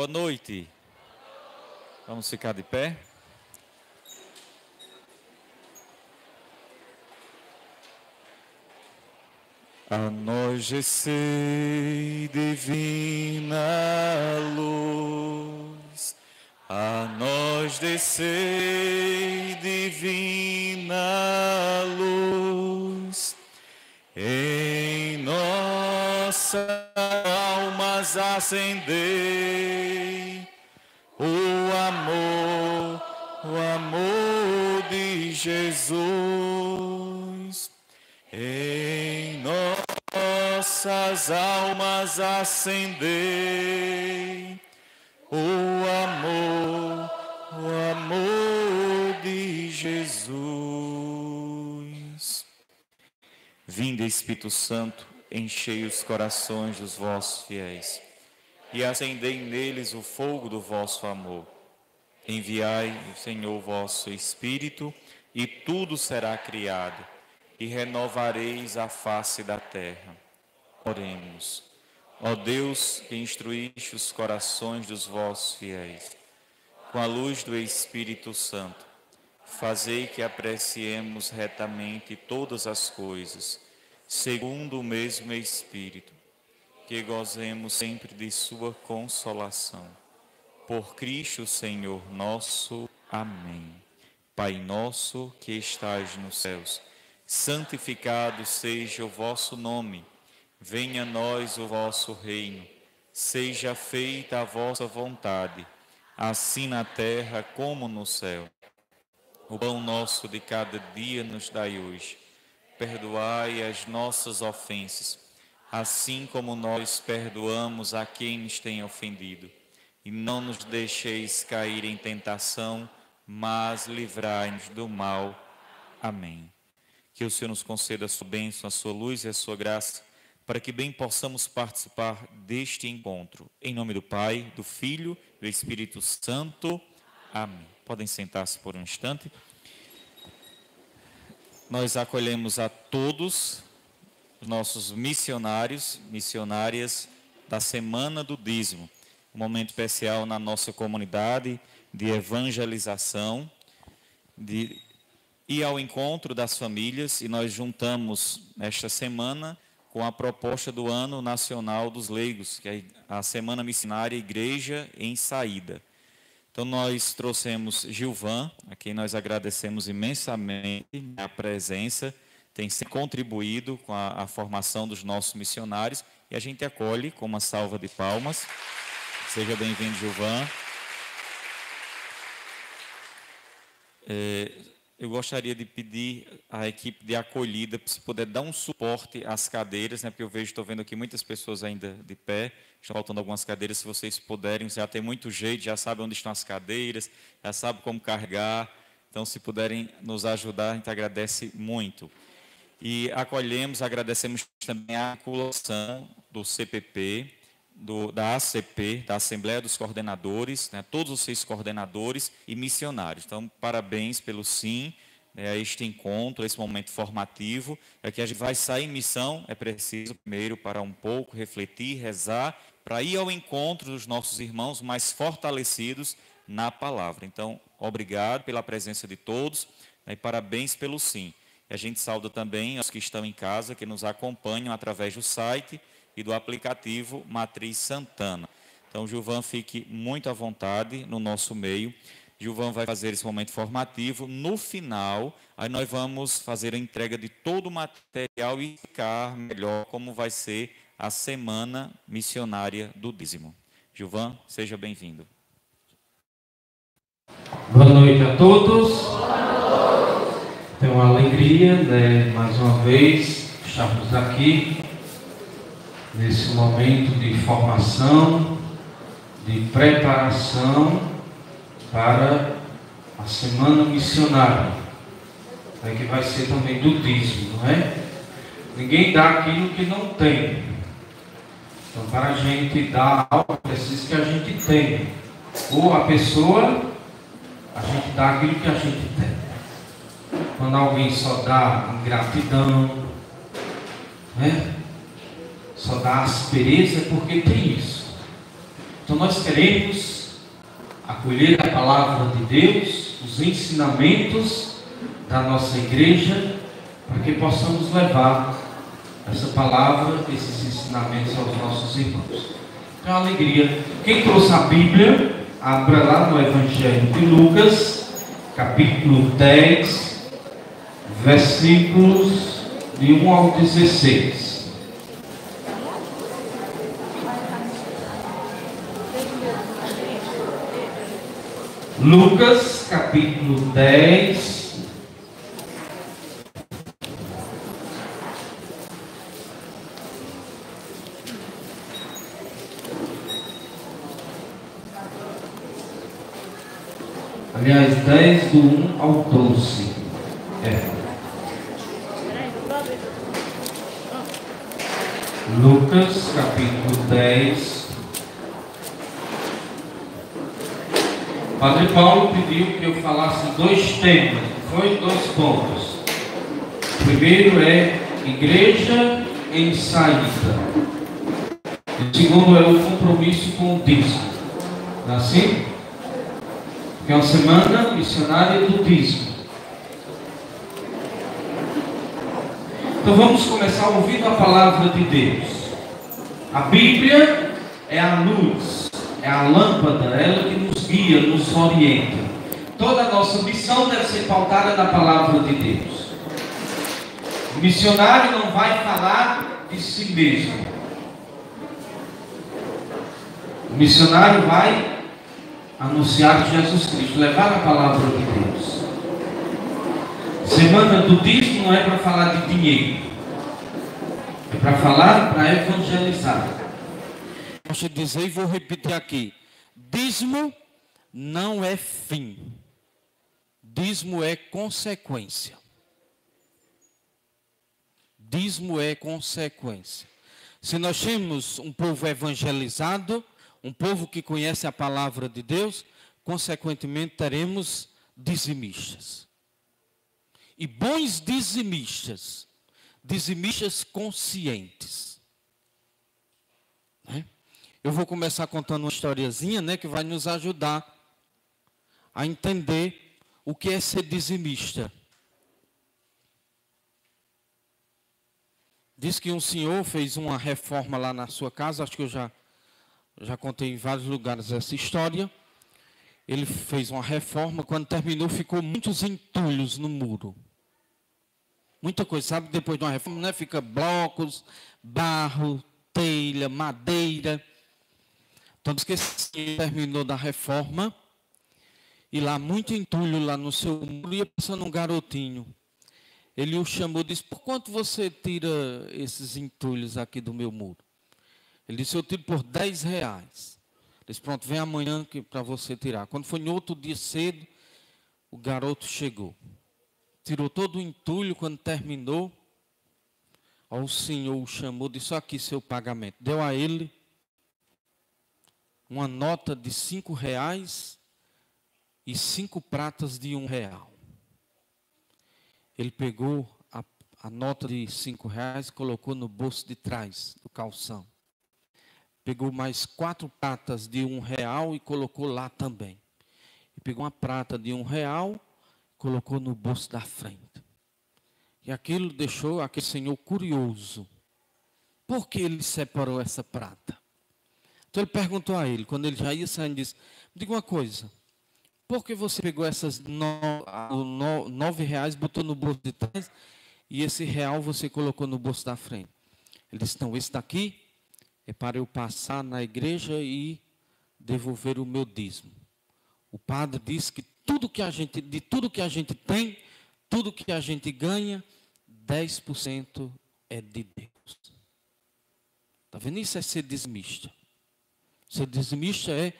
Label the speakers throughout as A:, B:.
A: Boa noite. Vamos ficar de pé. A nós descei divina luz, a nós descei divina luz, em nossas almas acendei o amor de Jesus. Em nossas almas acendei o amor de Jesus. Vinde, Espírito Santo, enchei os corações dos vossos fiéis e acendei neles o fogo do vosso amor. Enviai, Senhor, o vosso Espírito, e tudo será criado, e renovareis a face da terra. Oremos. Ó Deus, que instruíste os corações dos vossos fiéis, com a luz do Espírito Santo, fazei que apreciemos retamente todas as coisas, segundo o mesmo Espírito, que gozemos sempre de sua consolação. Por Cristo Senhor nosso. Amém. Pai nosso que estais nos céus, santificado seja o vosso nome. Venha a nós o vosso reino. Seja feita a vossa vontade, assim na terra como no céu. O pão nosso de cada dia nos dai hoje. Perdoai as nossas ofensas, assim como nós perdoamos a quem nos tem ofendido. E não nos deixeis cair em tentação, mas livrai-nos do mal. Amém. Que o Senhor nos conceda a sua bênção, a sua luz e a sua graça, para que bem possamos participar deste encontro. Em nome do Pai, do Filho e do Espírito Santo. Amém. Podem sentar-se por um instante. Nós acolhemos a todos os nossos missionários, missionárias da Semana do Dízimo. Um momento especial na nossa comunidade de evangelização, de ir ao encontro das famílias, e nós juntamos esta semana com a proposta do Ano Nacional dos Leigos, que é a Semana Missionária Igreja em Saída. Então nós trouxemos Gilvan, a quem nós agradecemos imensamente a presença, tem contribuído com a formação dos nossos missionários, e a gente acolhe com uma salva de palmas. Seja bem-vindo, Gilvan. Eu gostaria de pedir à equipe de acolhida, se puder dar um suporte às cadeiras, né, porque estou vendo aqui muitas pessoas ainda de pé, estão faltando algumas cadeiras, se vocês puderem, já tem muito jeito, já sabe onde estão as cadeiras, já sabe como carregar, então se puderem nos ajudar, a gente agradece muito. E agradecemos também a articulação do CPP, da ACP, da Assembleia dos Coordenadores, né, todos os 6 coordenadores e missionários. Então, parabéns pelo sim, a este encontro, esse momento formativo. É que a gente vai sair em missão, é preciso primeiro parar um pouco, refletir, rezar, para ir ao encontro dos nossos irmãos mais fortalecidos na palavra. Então, obrigado pela presença de todos, né, e parabéns pelo sim. E a gente sauda também os que estão em casa, que nos acompanham através do site e do aplicativo Matriz Santana. Então, Gilvan, fique muito à vontade no nosso meio. Gilvan vai fazer esse momento formativo. No final, aí nós vamos fazer a entrega de todo o material e explicar melhor como vai ser a Semana Missionária do Dízimo. Gilvan, seja bem-vindo.
B: Boa noite a todos. É uma alegria, né, mais uma vez, estarmos aqui nesse momento de formação, de preparação para a Semana Missionária, né, que vai ser também do dízimo, não é? Ninguém dá aquilo que não tem. Então, para a gente dar algo, precisa que a gente tenha. Ou a pessoa, a gente dá aquilo que a gente tem. Quando alguém só dá ingratidão, né? Só dá aspereza, é porque tem isso. Então nós queremos acolher a palavra de Deus, os ensinamentos da nossa igreja, para que possamos levar essa palavra, esses ensinamentos aos nossos irmãos. É uma alegria. Quem trouxe a Bíblia, abra lá no Evangelho de Lucas, capítulo 10, versículos de 1 ao 16. Lucas, capítulo 10. Aliás, 10 do 1 ao 12. Lucas, capítulo 10. Padre Paulo pediu que eu falasse dois temas, foi dois pontos. O primeiro é igreja em saída. O segundo é o compromisso com o dízimo. Não é assim? Que é uma semana missionária do dízimo. Então vamos começar ouvindo a palavra de Deus. A Bíblia é a luz, é a lâmpada, ela que nos guia, nos orienta. Toda a nossa missão deve ser pautada na palavra de Deus. O missionário não vai falar de si mesmo. O missionário vai anunciar Jesus Cristo, levar a palavra de Deus. Semana do dízimo não é para falar de dinheiro, é para falar, para evangelizar.
C: Gosto de dizer e vou repetir aqui: dízimo não é fim, dízimo é consequência. Dízimo é consequência. Se nós temos um povo evangelizado, um povo que conhece a palavra de Deus, consequentemente teremos dizimistas. E bons dizimistas, dizimistas conscientes. Né? Eu vou começar contando uma historiazinha, né, que vai nos ajudar a entender o que é ser dizimista. Diz que um senhor fez uma reforma lá na sua casa, acho que eu já contei em vários lugares essa história. Ele fez uma reforma, quando terminou ficou muitos entulhos no muro. Muita coisa, sabe? Depois de uma reforma, né, fica blocos, barro, telha, madeira. Então diz que esse senhor terminou da reforma e lá muito entulho lá no seu muro, ia passando um garotinho. Ele o chamou e disse: por quanto você tira esses entulhos aqui do meu muro? Ele disse: eu tiro por 10 reais. Ele disse: pronto, vem amanhã para você tirar. Quando foi no outro dia cedo, o garoto chegou. Tirou todo o entulho. Quando terminou, o senhor o chamou e disse: aqui seu pagamento. Deu a ele uma nota de 5 reais e 5 pratas de 1 real. Ele pegou a nota de 5 reais e colocou no bolso de trás do calção. Pegou mais 4 pratas de 1 real e colocou lá também. E pegou uma prata de 1 real e colocou no bolso da frente. E aquilo deixou aquele senhor curioso. Por que ele separou essa prata? Então ele perguntou a ele, quando ele já ia saindo, disse: me diga uma coisa, por que você pegou essas 9 reais, botou no bolso de trás, e esse real você colocou no bolso da frente? Ele disse: não, esse daqui é para eu passar na igreja e devolver o meu dízimo. O padre disse que de tudo que a gente tem, tudo que a gente ganha, 10% é de Deus. Está vendo? Isso é ser dizimista. Ser dizimista é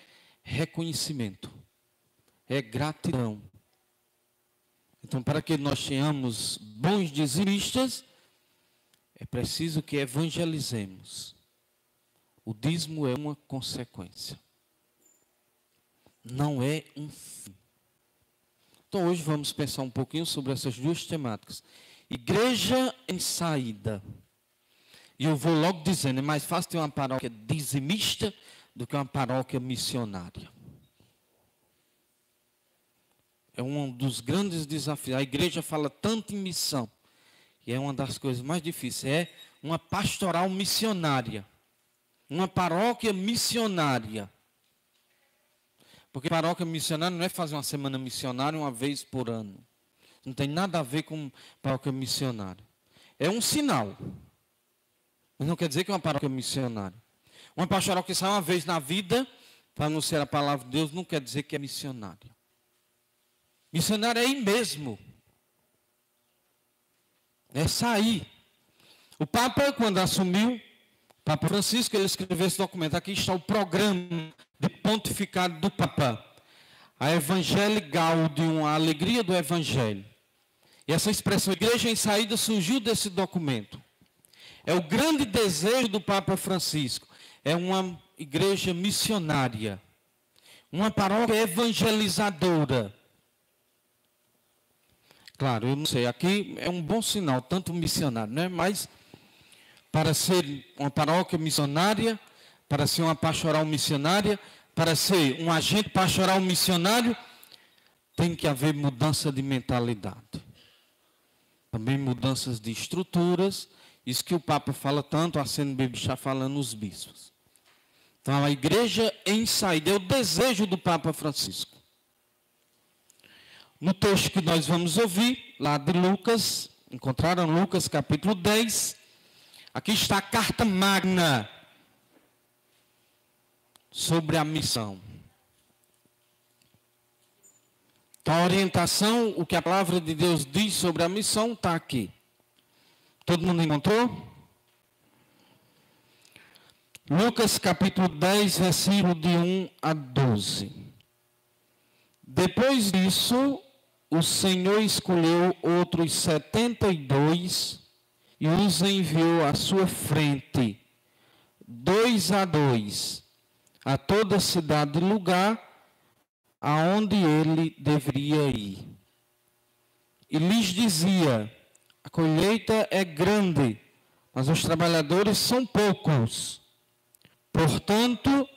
C: reconhecimento, é gratidão. Então, para que nós tenhamos bons dizimistas, é preciso que evangelizemos. O dízimo é uma consequência, não é um fim. Então, hoje vamos pensar um pouquinho sobre essas duas temáticas. Igreja em saída. E eu vou logo dizendo, é mais fácil ter uma paróquia dizimista do que uma paróquia missionária. É um dos grandes desafios. A igreja fala tanto em missão, e é uma das coisas mais difíceis. É uma pastoral missionária, uma paróquia missionária. Porque paróquia missionária não é fazer uma semana missionária uma vez por ano. Não tem nada a ver com paróquia missionária. É um sinal, mas não quer dizer que é uma paróquia missionária. Uma pastoral que sai uma vez na vida para anunciar a palavra de Deus não quer dizer que é missionária. Missionário é aí mesmo. É sair. O Papa, quando assumiu, o Papa Francisco, ele escreveu esse documento. Aqui está o programa de pontificado do Papa. A Evangelii Gaudium, a alegria do Evangelho. E essa expressão, igreja em saída, surgiu desse documento. É o grande desejo do Papa Francisco. É uma igreja missionária. Uma paróquia evangelizadora. Claro, eu não sei, aqui é um bom sinal, tanto missionário, né? Mas para ser uma paróquia missionária, para ser uma pastoral missionária, para ser um agente pastoral missionário, tem que haver mudança de mentalidade. Também mudanças de estruturas, isso que o Papa fala tanto, a CNBB está falando os bispos. Então, a igreja em saída é o desejo do Papa Francisco. No texto que nós vamos ouvir, lá de Lucas, encontraram Lucas capítulo 10, aqui está a carta magna sobre a missão. Então, a orientação, o que a palavra de Deus diz sobre a missão, está aqui. Todo mundo encontrou? Lucas capítulo 10, versículo de 1 a 12. Depois disso, o Senhor escolheu outros 72 e os enviou à sua frente, 2 a 2, a toda cidade e lugar aonde ele deveria ir. E lhes dizia: a colheita é grande, mas os trabalhadores são poucos. Portanto,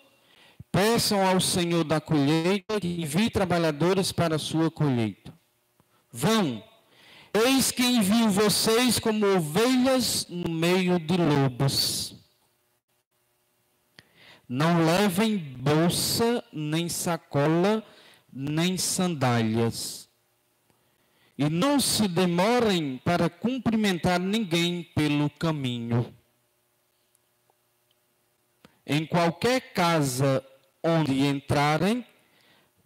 C: peçam ao Senhor da colheita que envie trabalhadores para a sua colheita. Vão, eis que envio vocês como ovelhas no meio de lobos. Não levem bolsa, nem sacola, nem sandálias. E não se demorem para cumprimentar ninguém pelo caminho. Em qualquer casa onde entrarem,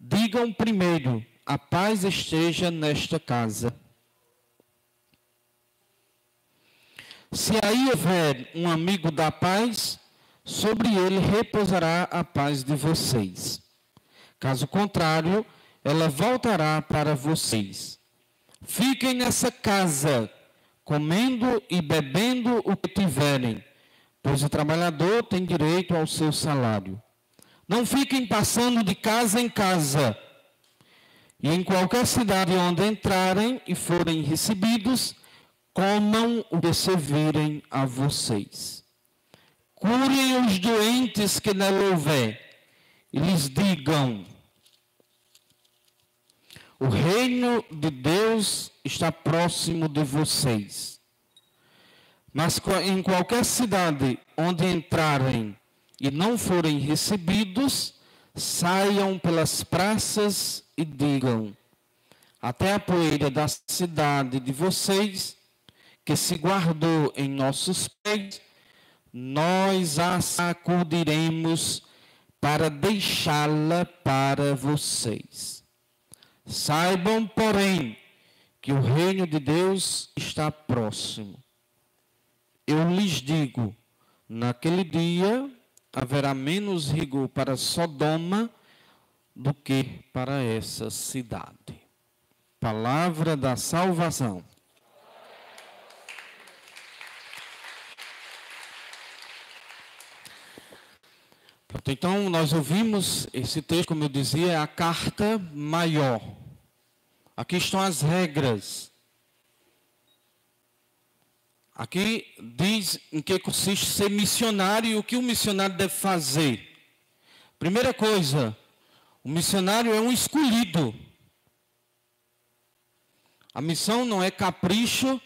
C: digam primeiro: a paz esteja nesta casa. Se aí houver um amigo da paz, sobre ele repousará a paz de vocês. Caso contrário, ela voltará para vocês. Fiquem nessa casa, comendo e bebendo o que tiverem, pois o trabalhador tem direito ao seu salário. Não fiquem passando de casa em casa. E em qualquer cidade onde entrarem e forem recebidos, comam o que servirem a vocês. Curem os doentes que nela houver, e lhes digam: o reino de Deus está próximo de vocês. Mas em qualquer cidade onde entrarem e não forem recebidos, saiam pelas praças e digam: até a poeira da cidade de vocês, que se guardou em nossos pés, nós a sacudiremos para deixá-la para vocês. Saibam, porém, que o reino de Deus está próximo. Eu lhes digo, naquele dia haverá menos rigor para Sodoma do que para essa cidade. Palavra da salvação. Pronto, então, nós ouvimos esse texto, como eu dizia, é a carta maior. Aqui estão as regras. Aqui diz em que consiste ser missionário e o que o missionário deve fazer. Primeira coisa, o missionário é um escolhido. A missão não é capricho,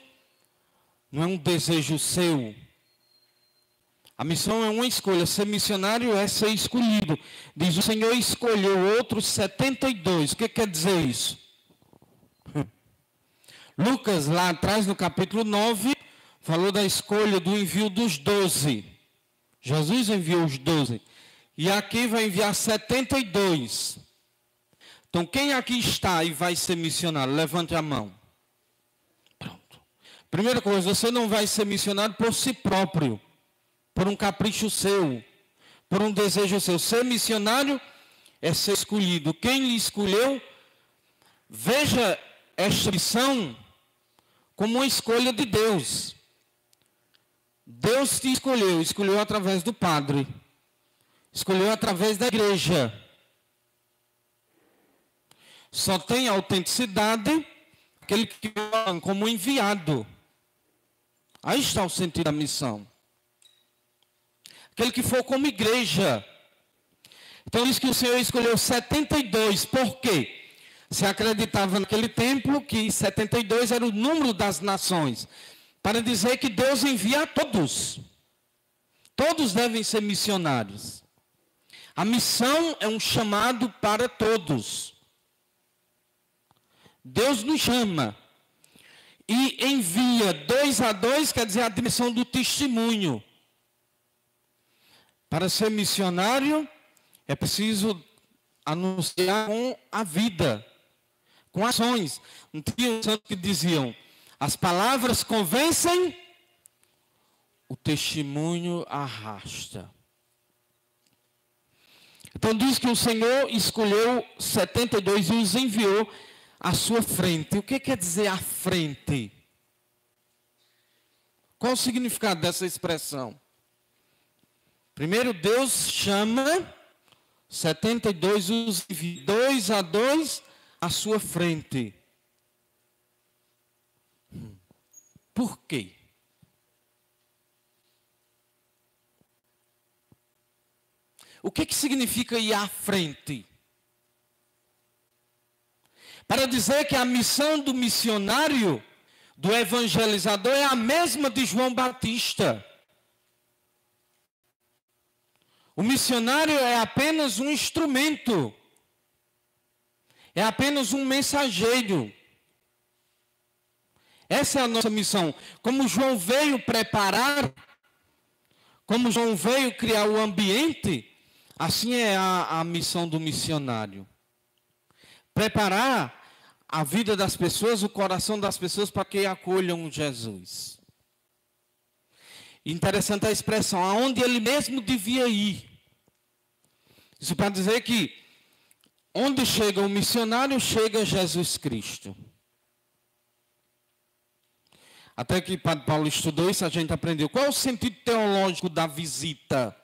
C: não é um desejo seu. A missão é uma escolha. Ser missionário é ser escolhido. Diz: o Senhor escolheu outros 72. O que quer dizer isso? Lucas, lá atrás, no capítulo 9, falou da escolha do envio dos 12. Jesus enviou os 12. E aqui vai enviar 72. Então, quem aqui está e vai ser missionário? Levante a mão. Pronto. Primeira coisa, você não vai ser missionário por si próprio, por um capricho seu, por um desejo seu. Ser missionário é ser escolhido. Quem lhe escolheu, veja esta missão como uma escolha de Deus. Deus te escolheu através do padre, escolheu através da igreja. Só tem autenticidade aquele que é como enviado. Aí está o sentido da missão. Aquele que for como igreja. Então diz que o Senhor escolheu 72. Por quê? Se acreditava naquele tempo que 72 era o número das nações. Para dizer que Deus envia a todos. Todos devem ser missionários. A missão é um chamado para todos. Deus nos chama. E envia 2 a 2, quer dizer, a dimensão do testemunho. Para ser missionário, é preciso anunciar com a vida, com ações. Não tinha santos que diziam: as palavras convencem, o testemunho arrasta. Então diz que o Senhor escolheu 72 e os enviou à sua frente. O que quer dizer à frente? Qual o significado dessa expressão? Primeiro, Deus chama 72, os envia 2 a 2 à sua frente. Por quê? O que significa ir à frente? Para dizer que a missão do missionário, do evangelizador, é a mesma de João Batista. O missionário é apenas um instrumento. É apenas um mensageiro. Essa é a nossa missão. Como João veio preparar, como João veio criar o ambiente, assim é a missão do missionário. Preparar a vida das pessoas, o coração das pessoas para que acolham Jesus. Interessante a expressão, aonde ele mesmo devia ir. Isso para dizer que onde chega o missionário, chega Jesus Cristo. Até que Padre Paulo estudou isso, a gente aprendeu. Qual é o sentido teológico da visita?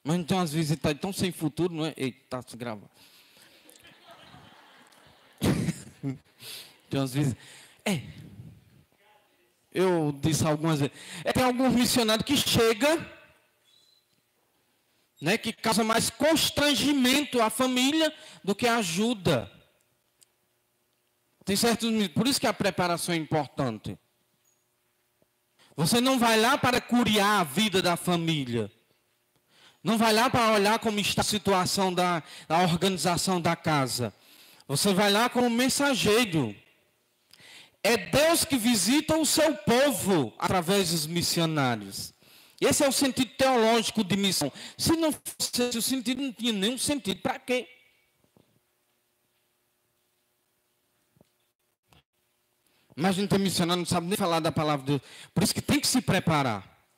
C: Mas não tem umas visitas tão sem futuro, não é? Eita, se grava. Tem umas visitas. Eu disse algumas vezes. Tem alguns missionários que chegam, né, que causa mais constrangimento à família do que ajuda. Tem certos, por isso que a preparação é importante. Você não vai lá para curiar a vida da família. Não vai lá para olhar como está a situação da organização da casa. Você vai lá como mensageiro. É Deus que visita o seu povo através dos missionários. Esse é o sentido teológico de missão. Se não fosse o sentido, não tinha nenhum sentido. Para quê? Imagina ter missionário, não sabe nem falar da palavra de Deus. Por isso que tem que se preparar.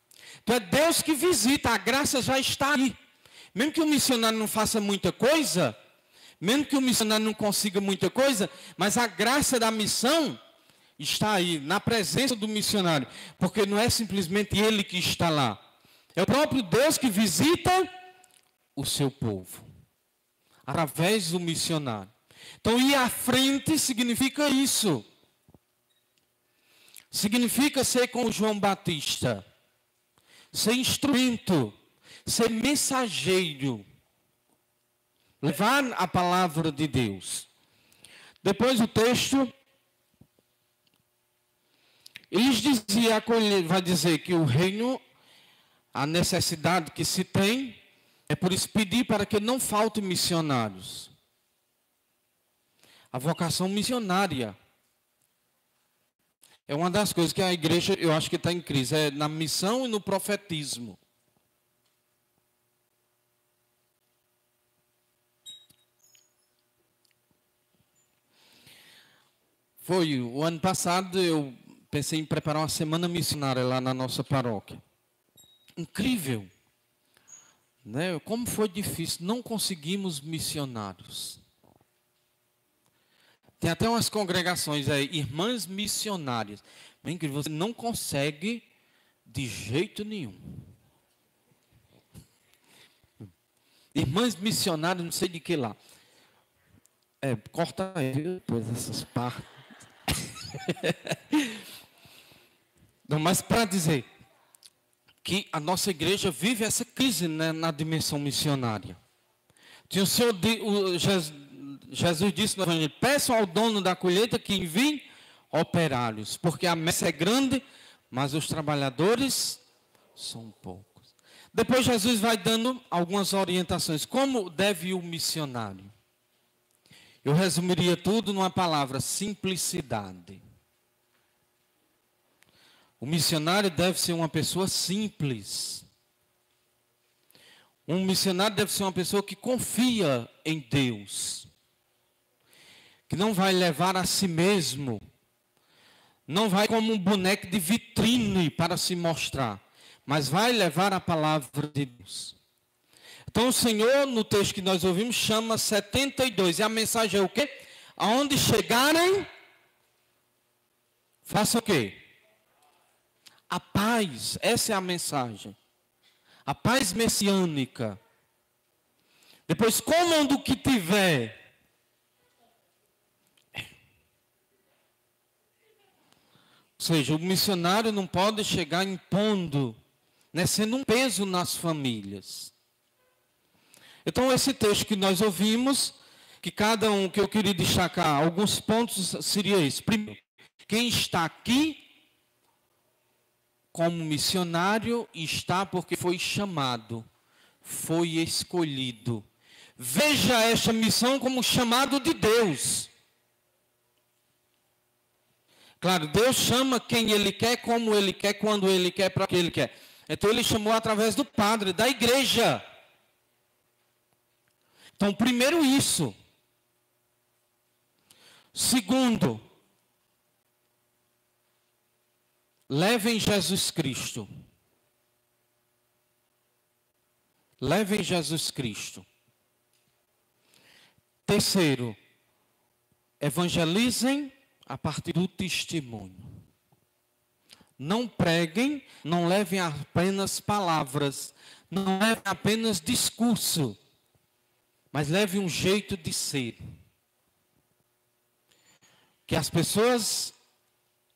C: Então é Deus que visita, a graça já está aí. Mesmo que o missionário não faça muita coisa, mesmo que o missionário não consiga muita coisa, mas a graça da missão está aí, na presença do missionário. Porque não é simplesmente ele que está lá. É o próprio Deus que visita o seu povo. Através do missionário. Então ir à frente significa isso. Significa ser como João Batista. Ser instrumento. ser mensageiro, levar a palavra de Deus. Depois o texto, eles dizia, vai dizer que o reino, a necessidade que se tem, é por isso pedir para que não faltem missionários. A vocação missionária é uma das coisas que a igreja, eu acho que está em crise, é na missão e no profetismo. Foi o ano passado, eu pensei em preparar uma semana missionária lá na nossa paróquia. Incrível, né? Como foi difícil, não conseguimos missionários. Tem até umas congregações aí, irmãs missionárias. Bem que você não consegue de jeito nenhum. Irmãs missionárias, não sei de que lá. Corta aí, depois essas partes. Não, mas para dizer que a nossa igreja vive essa crise, né, na dimensão missionária. Tinha Jesus disse no Evangelho: peçam ao dono da colheita que envie operários, porque a messe é grande, mas os trabalhadores são poucos. Depois Jesus vai dando algumas orientações. Como deve ir o missionário? Eu resumiria tudo numa palavra: simplicidade. O missionário deve ser uma pessoa simples. Um missionário deve ser uma pessoa que confia em Deus, que não vai levar a si mesmo, não vai como um boneco de vitrine para se mostrar, mas vai levar a palavra de Deus. Então o Senhor, no texto que nós ouvimos, chama 72, e a mensagem é o quê? Aonde chegarem, faça o quê? A paz, essa é a mensagem. A paz messiânica. Depois comam do que tiver. Ou seja, o missionário não pode chegar impondo, né, sendo um peso nas famílias. Então esse texto que nós ouvimos, que cada um, que eu queria destacar, alguns pontos seria esse. Primeiro, quem está aqui como missionário está porque foi chamado, foi escolhido. Veja esta missão como chamado de Deus. Claro, Deus chama quem Ele quer, como Ele quer, quando Ele quer, para que Ele quer. Então Ele chamou através do padre, da igreja. Então, primeiro isso. Segundo, levem Jesus Cristo. Levem Jesus Cristo. Terceiro, evangelizem a partir do testemunho. Não preguem, não levem apenas palavras, não levem apenas discurso, mas levem um jeito de ser. Que as pessoas,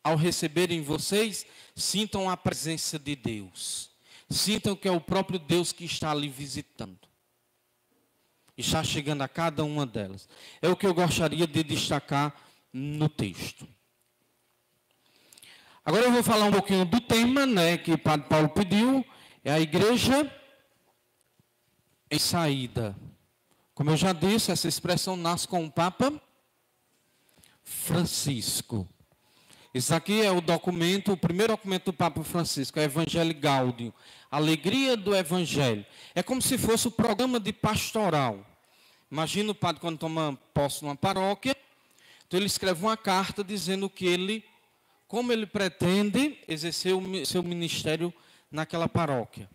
C: ao receberem vocês, sintam a presença de Deus. Sintam que é o próprio Deus que está ali visitando. Está chegando a cada uma delas. É o que eu gostaria de destacar no texto. Agora eu vou falar um pouquinho do tema, né, que o Padre Paulo pediu. É a igreja em saída. Como eu já disse, essa expressão nasce com o Papa Francisco. Esse aqui é o documento, o primeiro documento do Papa Francisco, é o Evangelii Gaudium, Alegria do Evangelho. É como se fosse o programa de pastoral. Imagina o padre quando toma posse numa paróquia, então ele escreve uma carta dizendo que como ele pretende exercer o seu ministério naquela paróquia.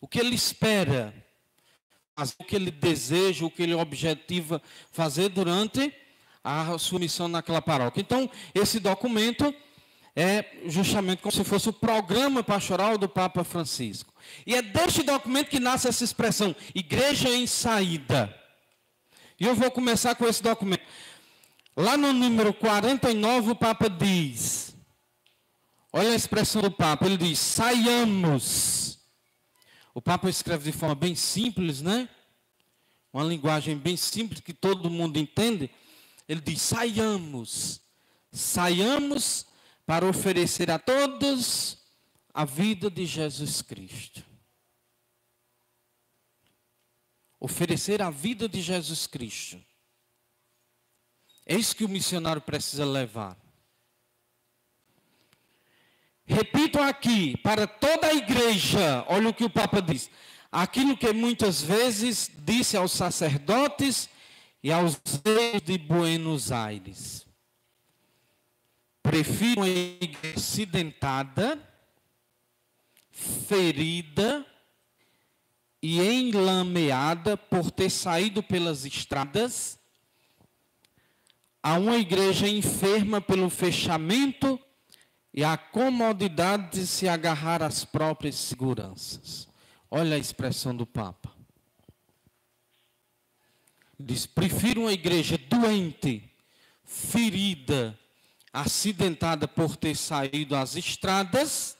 C: O que ele espera, o que ele deseja, o que ele objetiva fazer durante a sua missão naquela paróquia. Então, esse documento é justamente como se fosse o programa pastoral do Papa Francisco. E é deste documento que nasce essa expressão, igreja em saída. E eu vou começar com esse documento. Lá no número 49, o Papa diz, olha a expressão do Papa, ele diz, saiamos. O Papa escreve de forma bem simples, né? Uma linguagem bem simples que todo mundo entende. Ele diz: saiamos para oferecer a todos a vida de Jesus Cristo. Oferecer a vida de Jesus Cristo. É isso que o missionário precisa levar. Repito aqui, para toda a igreja, olha o que o Papa diz. Aquilo que muitas vezes disse aos sacerdotes e aos reis de Buenos Aires. Prefiro uma igreja acidentada, ferida e enlameada por ter saído pelas estradas, a uma igreja enferma pelo fechamento e a comodidade de se agarrar às próprias seguranças. Olha a expressão do Papa. Diz: prefiro uma igreja doente, ferida, acidentada por ter saído às estradas,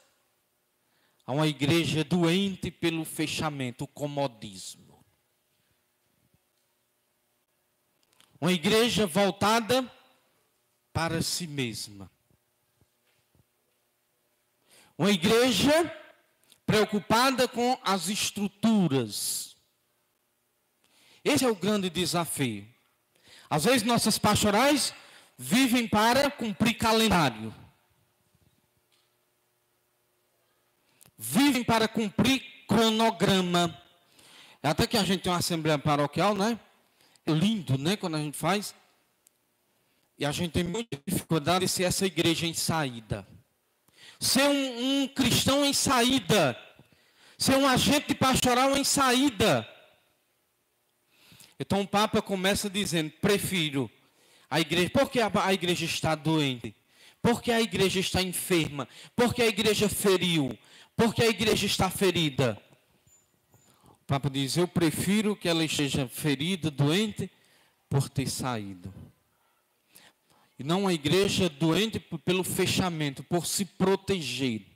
C: a uma igreja doente pelo fechamento, o comodismo. Uma igreja voltada para si mesma. Uma igreja preocupada com as estruturas. Esse é o grande desafio. Às vezes nossas pastorais vivem para cumprir calendário. Vivem para cumprir cronograma. Até que a gente tem uma assembleia paroquial, né? É lindo, né? Quando a gente faz. E a gente tem muita dificuldade de ser essa igreja em saída. Ser um cristão em saída. Ser um agente pastoral em saída. Então o Papa começa dizendo: prefiro a igreja. Por que a igreja está doente? Porque a igreja está enferma? Porque a igreja feriu? Porque a igreja está ferida? O Papa diz: eu prefiro que ela esteja ferida, doente, por ter saído. E não a igreja doente pelo fechamento, por se proteger.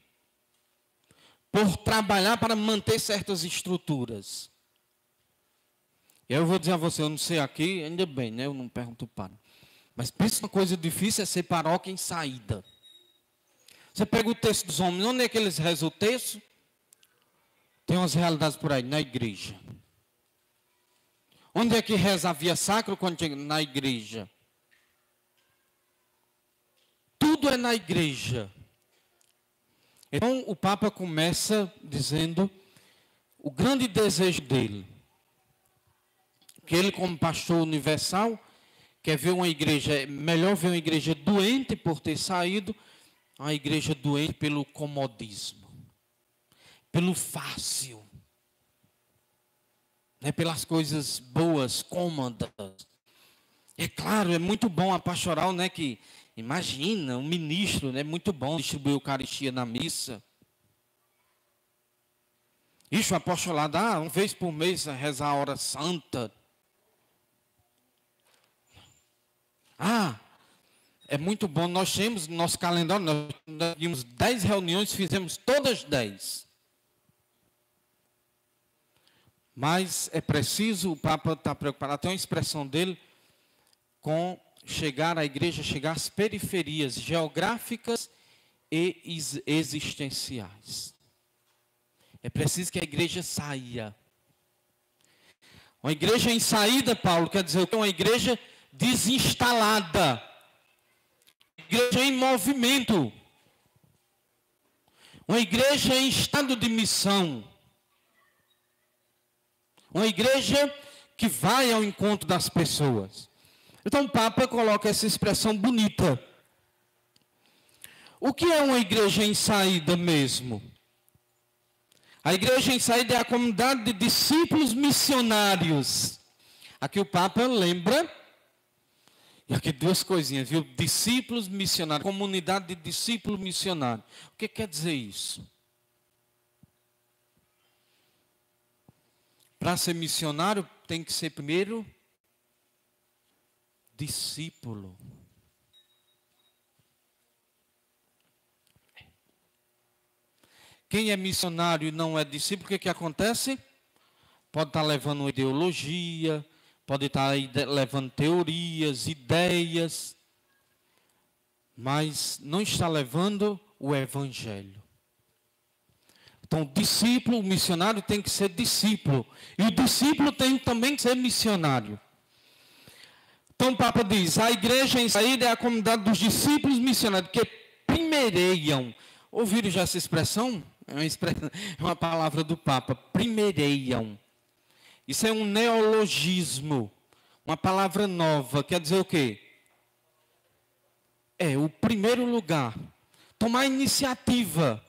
C: Por trabalhar para manter certas estruturas. E aí eu vou dizer a você, eu não sei aqui, ainda bem, né? Eu não pergunto para. Mas pensa uma coisa difícil é ser paróquia em saída. Você pega o texto dos homens, onde é que eles rezam o texto? Tem umas realidades por aí, na igreja. Onde é que reza a via sacra quando chega? Na igreja. Tudo é na igreja. Então o Papa começa dizendo o grande desejo dele. Que ele, como pastor universal, quer ver uma igreja, melhor ver uma igreja doente por ter saído, uma igreja doente pelo comodismo, pelo fácil, né, pelas coisas boas, cômodas. É claro, é muito bom a pastoral, né, que imagina, um ministro, é, né, muito bom distribuir Eucaristia na missa. Isso, o apostolado, uma vez por mês rezar a hora santa. É muito bom, nós temos no nosso calendário, nós tínhamos 10 reuniões, fizemos todas 10. Mas é preciso, o Papa está preocupado, até uma expressão dele, com chegar à igreja, chegar às periferias geográficas e existenciais. É preciso que a igreja saia. Uma igreja em saída, Paulo, quer dizer, uma igreja desinstalada. Igreja em movimento. Uma igreja em estado de missão. Uma igreja que vai ao encontro das pessoas. Então o Papa coloca essa expressão bonita. O que é uma igreja em saída mesmo? A igreja em saída é a comunidade de discípulos missionários. Aqui o Papa lembra, e aqui duas coisinhas, viu? Discípulos missionários, comunidade de discípulos missionários. O que quer dizer isso? Para ser missionário tem que ser primeiro discípulo. Quem é missionário e não é discípulo, o que acontece? Pode estar levando uma ideologia, pode estar levando teorias, ideias, mas não está levando o evangelho. Então, o discípulo, o missionário tem que ser discípulo. E o discípulo tem também que ser missionário. Então, o Papa diz, a igreja em saída é a comunidade dos discípulos missionários, que primeireiam. Ouviram já essa expressão? É uma palavra do Papa, primeireiam. Isso é um neologismo, uma palavra nova, quer dizer o quê? É o primeiro lugar, tomar iniciativa.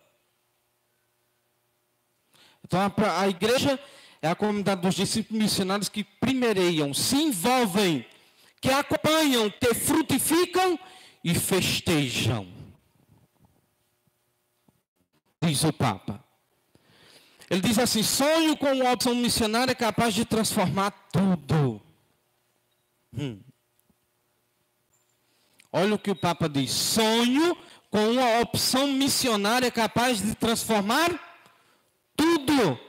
C: Então a igreja é a comunidade dos discípulos missionários que primeireiam, se envolvem, que acompanham, que frutificam e festejam. Diz o Papa. Ele diz assim, sonho com uma opção missionária capaz de transformar tudo. Olha o que o Papa diz. Sonho com uma opção missionária capaz de transformar tudo.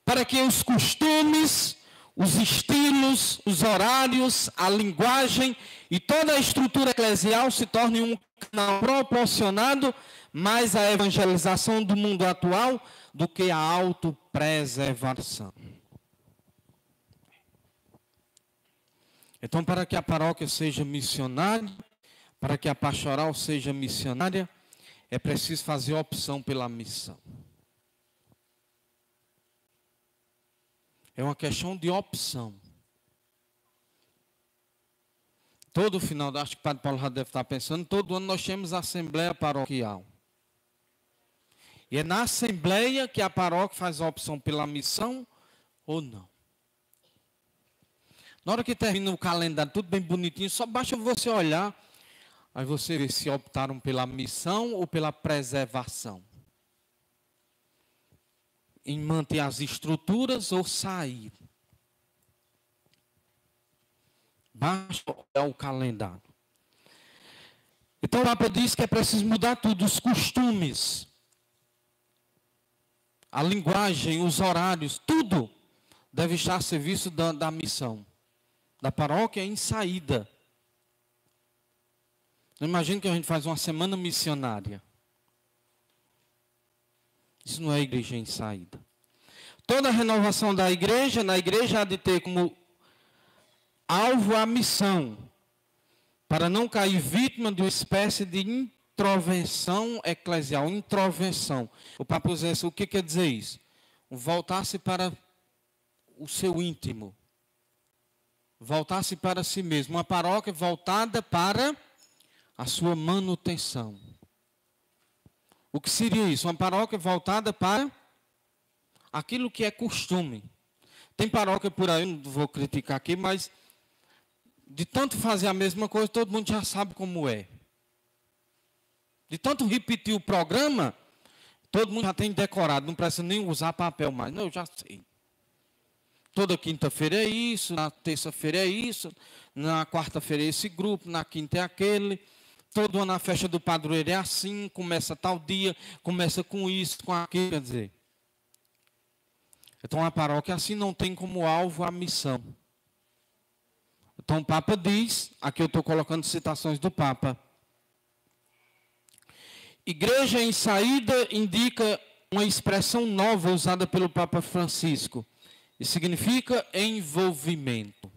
C: Para que os costumes, os estilos, os horários, a linguagem e toda a estrutura eclesial se tornem um canal proporcionado mais à evangelização do mundo atual do que a autopreservação. Então, para que a paróquia seja missionária, para que a pastoral seja missionária, é preciso fazer opção pela missão. É uma questão de opção. Todo final, acho que o Padre Paulo já deve estar pensando, todo ano nós temos a Assembleia Paroquial. E é na Assembleia que a paróquia faz a opção pela missão ou não. Na hora que termina o calendário, tudo bem bonitinho, só basta você olhar, aí você vê se optaram pela missão ou pela preservação. Em manter as estruturas ou sair. Basta olhar o calendário. Então o Papa diz que é preciso mudar tudo, os costumes, a linguagem, os horários, tudo deve estar a serviço da missão. Da paróquia em saída. Imagina que a gente faz uma semana missionária. Isso não é igreja em saída. Toda a renovação da igreja, na igreja há de ter como alvo a missão, para não cair vítima de uma espécie de introvenção eclesial, introvenção. O Papa usa isso, o que quer dizer isso? Voltar-se para o seu íntimo. Voltar-se para si mesmo. Uma paróquia voltada para a sua manutenção. O que seria isso? Uma paróquia voltada para aquilo que é costume. Tem paróquia por aí, não vou criticar aqui, mas de tanto fazer a mesma coisa, todo mundo já sabe como é. De tanto repetir o programa, todo mundo já tem decorado, não precisa nem usar papel mais. Não, eu já sei. Toda quinta-feira é isso, na terça-feira é isso, na quarta-feira é esse grupo, na quinta é aquele. Todo ano a festa do padroeiro é assim, começa tal dia, começa com isso, com aquilo, quer dizer. Então a paróquia assim não tem como alvo a missão. Então o Papa diz, aqui eu estou colocando citações do Papa. Igreja em saída indica uma expressão nova usada pelo Papa Francisco. E significa envolvimento.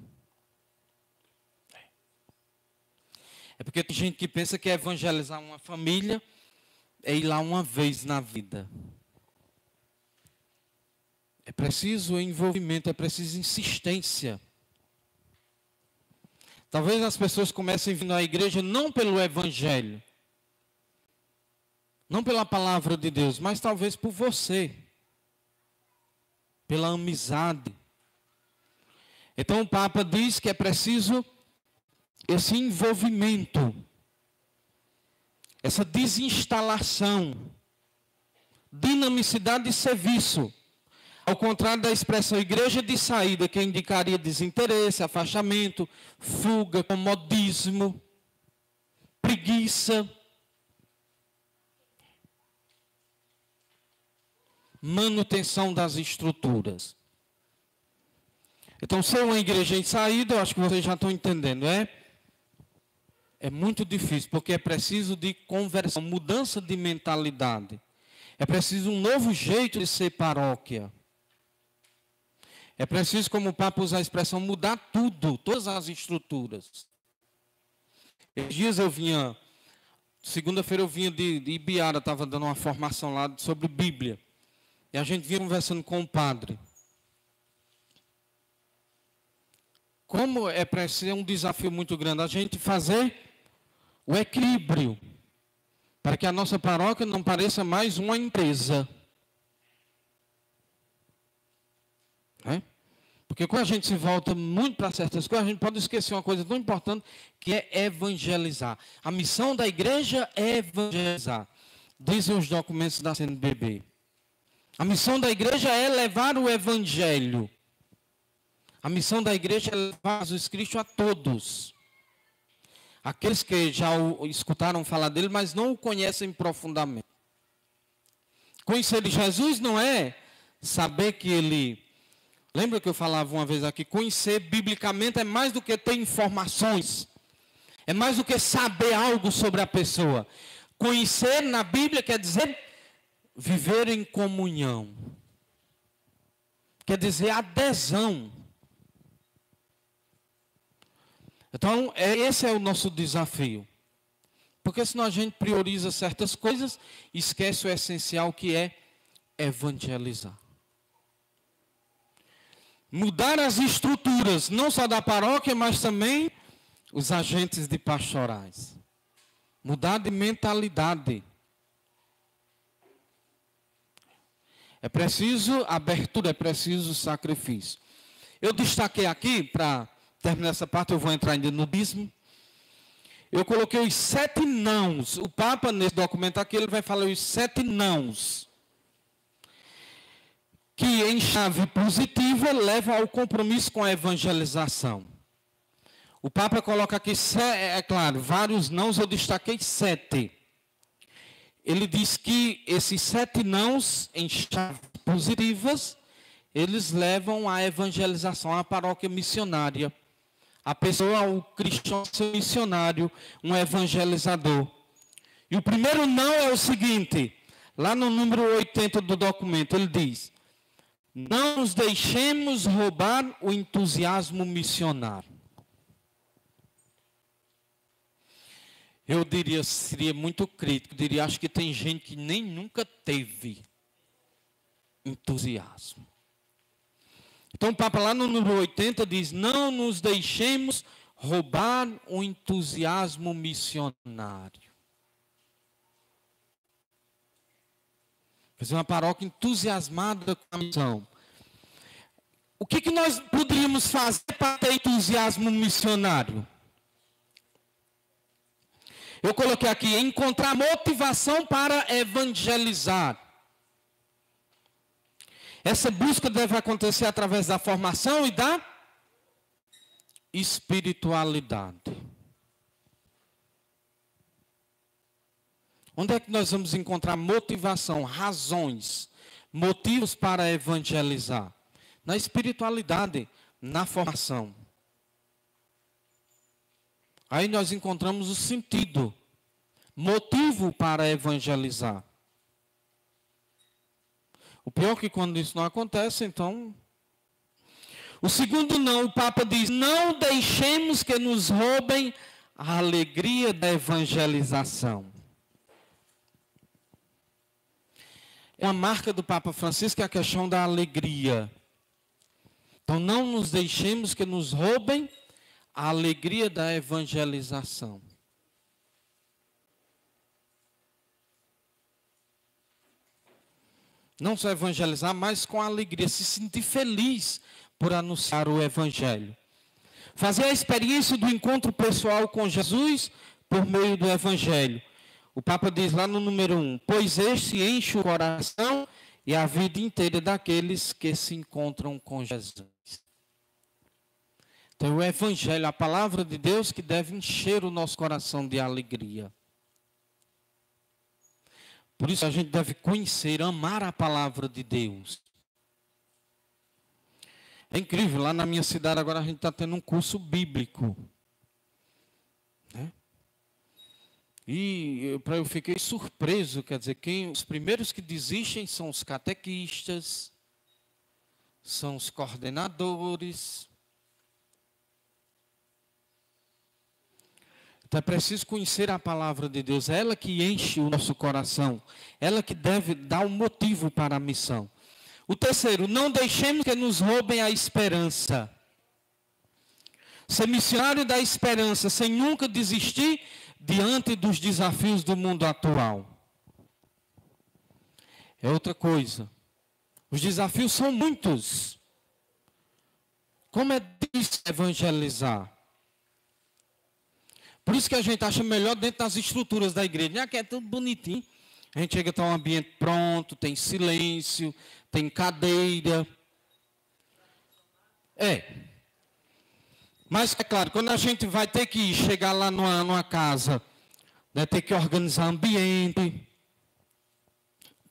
C: É porque tem gente que pensa que evangelizar uma família é ir lá uma vez na vida. É preciso envolvimento, é preciso insistência. Talvez as pessoas comecem vindo à igreja não pelo evangelho, não pela palavra de Deus, mas talvez por você. Pela amizade. Então o Papa diz que é preciso esse envolvimento, essa desinstalação, dinamicidade de serviço. Ao contrário da expressão igreja de saída, que indicaria desinteresse, afastamento, fuga, comodismo, preguiça. manutenção das estruturas. Então, ser uma igreja em saída, eu acho que vocês já estão entendendo, é muito difícil, porque é preciso de conversão, mudança de mentalidade. É preciso um novo jeito de ser paróquia. É preciso, como o Papa usa a expressão, mudar tudo, todas as estruturas. Esses dias segunda-feira eu vinha de Ibiara, estava dando uma formação lá sobre Bíblia. E a gente vinha conversando com o padre. Como é preciso, um desafio muito grande, a gente fazer o equilíbrio, para que a nossa paróquia não pareça mais uma empresa. Porque quando a gente se volta muito para certas coisas, a gente pode esquecer uma coisa tão importante, que é evangelizar. A missão da igreja é evangelizar. Dizem os documentos da CNBB. A missão da igreja é levar o evangelho. A missão da igreja é levar Jesus Cristo a todos. Aqueles que já escutaram falar dele, mas não o conhecem profundamente. Conhecer Jesus não é saber que ele... Lembra que eu falava uma vez aqui? Conhecer biblicamente é mais do que ter informações. É mais do que saber algo sobre a pessoa. Conhecer na Bíblia quer dizer viver em comunhão. Quer dizer adesão. Então, esse é o nosso desafio. Porque senão a gente prioriza certas coisas e esquece o essencial, que é evangelizar. Mudar as estruturas, não só da paróquia, mas também os agentes de pastorais. Mudar de mentalidade. É preciso abertura, é preciso sacrifício. Eu destaquei aqui, para terminar essa parte, eu vou entrar ainda no dízimo. Eu coloquei os 7 nãos. O Papa, nesse documento aqui, ele vai falar os 7 nãos, que em chave positiva levam ao compromisso com a evangelização. O Papa coloca aqui, é claro, vários nãos, eu destaquei 7. Ele diz que esses 7 nãos em chaves positivas, eles levam à evangelização, à paróquia missionária. A pessoa, o cristão, seu missionário, um evangelizador. E o primeiro não é o seguinte, lá no número 80 do documento, ele diz: não nos deixemos roubar o entusiasmo missionário. Eu diria, seria muito crítico, diria, acho que tem gente que nem nunca teve entusiasmo. Então o Papa lá no número 80 diz: não nos deixemos roubar o entusiasmo missionário. Quer dizer, uma paróquia entusiasmada com a missão. O que nós poderíamos fazer para ter entusiasmo missionário? Eu coloquei aqui, encontrar motivação para evangelizar. Essa busca deve acontecer através da formação e da espiritualidade. Onde é que nós vamos encontrar motivação, razões, motivos para evangelizar? Na espiritualidade, na formação. Aí nós encontramos o sentido, motivo para evangelizar. O pior é que quando isso não acontece, então... O segundo não, o Papa diz: não deixemos que nos roubem a alegria da evangelização. É a marca do Papa Francisco, é a questão da alegria. Então não nos deixemos que nos roubem a alegria da evangelização. Não só evangelizar, mas com alegria, se sentir feliz por anunciar o evangelho. Fazer a experiência do encontro pessoal com Jesus por meio do evangelho. O Papa diz lá no número 1, pois este enche o coração e a vida inteira daqueles que se encontram com Jesus. Então o evangelho, a palavra de Deus, que deve encher o nosso coração de alegria. Por isso a gente deve conhecer, amar a palavra de Deus. É incrível, lá na minha cidade agora a gente está tendo um curso bíblico. Né? E eu fiquei surpreso, quer dizer, os primeiros que desistem são os catequistas, são os coordenadores. Então é preciso conhecer a palavra de Deus, é ela que enche o nosso coração, ela que deve dar o motivo para a missão. O terceiro, não deixemos que nos roubem a esperança. Ser missionário da esperança, sem nunca desistir diante dos desafios do mundo atual. É outra coisa. Os desafios são muitos. Como é difícil evangelizar. Por isso que a gente acha melhor dentro das estruturas da igreja. Aqui é tudo bonitinho. A gente chega a estar um ambiente pronto, tem silêncio, tem cadeira. Mas é claro, quando a gente vai ter que chegar lá numa casa, né, ter que organizar ambiente,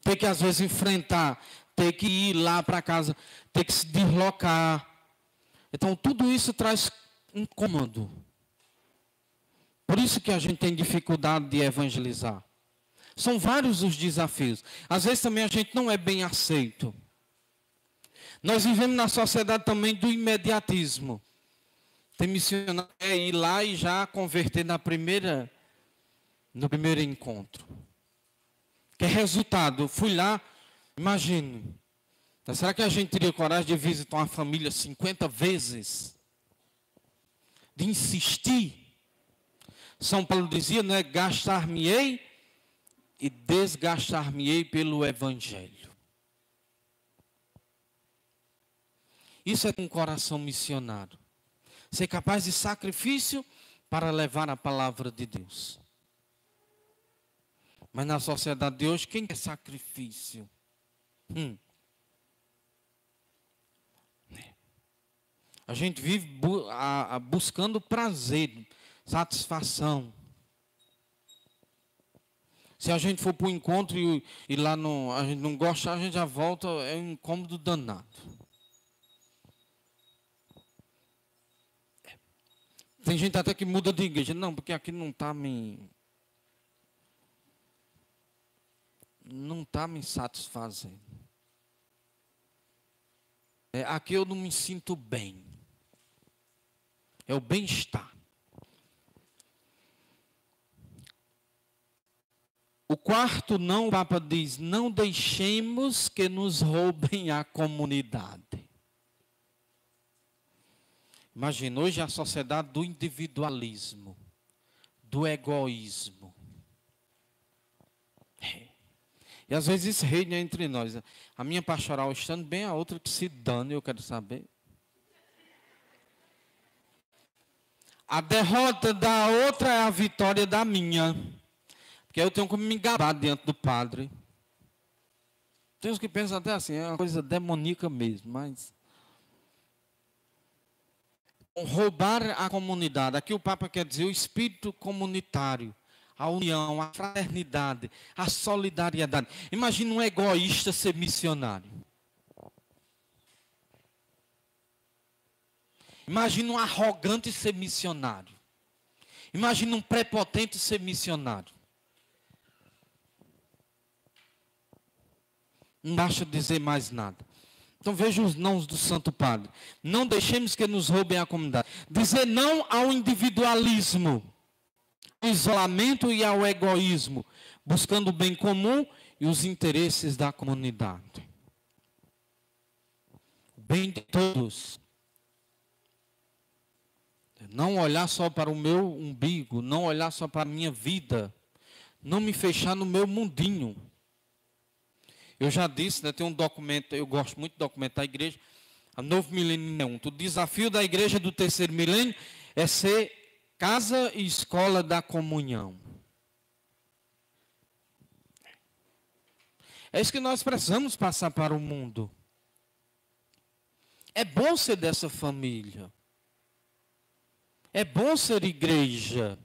C: ter que às vezes enfrentar, ter que ir lá para casa, ter que se deslocar. Então tudo isso traz um incômodo. Por isso que a gente tem dificuldade de evangelizar. São vários os desafios. Às vezes também a gente não é bem aceito. Nós vivemos na sociedade também do imediatismo. Tem missionário que é ir lá e já converter no primeiro encontro. Que é resultado. Eu fui lá, imagine. Será que a gente teria coragem de visitar uma família 50 vezes? De insistir? São Paulo dizia, né? Gastar-me-ei e desgastar-me-ei pelo Evangelho. Isso é um coração missionário. Ser capaz de sacrifício para levar a palavra de Deus. Mas na sociedade de hoje, quem quer sacrifício? A gente vive buscando prazer, satisfação. Se a gente for para o encontro e lá a gente não gosta, a gente já volta, é um incômodo danado. Tem gente até que muda de igreja. Não, porque aqui não está me satisfazendo. Aqui eu não me sinto bem. É o bem-estar. O quarto não, o Papa diz, não deixemos que nos roubem a comunidade. Imagina, hoje é a sociedade do individualismo, do egoísmo. E às vezes isso reina entre nós. A minha pastoral estando bem, a outra que se dane, eu quero saber. A derrota da outra é a vitória da minha. Porque eu tenho como me gabar diante do padre. Tem uns que pensam até assim, é uma coisa demoníaca mesmo, mas... roubar a comunidade. Aqui o Papa quer dizer o espírito comunitário, a união, a fraternidade, a solidariedade. Imagina um egoísta ser missionário. Imagina um arrogante ser missionário. Imagina um prepotente ser missionário. Não basta dizer mais nada. Então veja os nãos do Santo Padre. Não deixemos que nos roubem a comunidade. Dizer não ao individualismo, ao isolamento e ao egoísmo, buscando o bem comum e os interesses da comunidade. O bem de todos. Não olhar só para o meu umbigo, não olhar só para a minha vida, não me fechar no meu mundinho. Eu já disse, né, tem um documento, eu gosto muito do documento da igreja, a Novo Milênio. O desafio da igreja do terceiro milênio é ser casa e escola da comunhão. É isso que nós precisamos passar para o mundo. É bom ser dessa família. É bom ser igreja.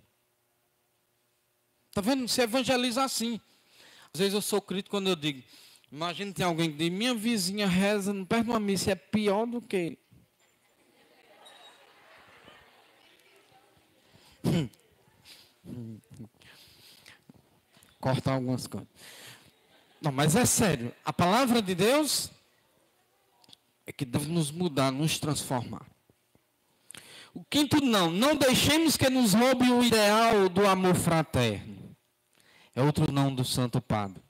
C: Está vendo? Se evangeliza assim. Às vezes eu sou crítico quando eu digo, imagina tem alguém que diz, minha vizinha reza perto de uma missa, é pior do que... Cortar algumas coisas. Não, mas é sério, a palavra de Deus é que deve nos mudar, nos transformar. O quinto não deixemos que nos roube o ideal do amor fraterno. É outro não do Santo Padre.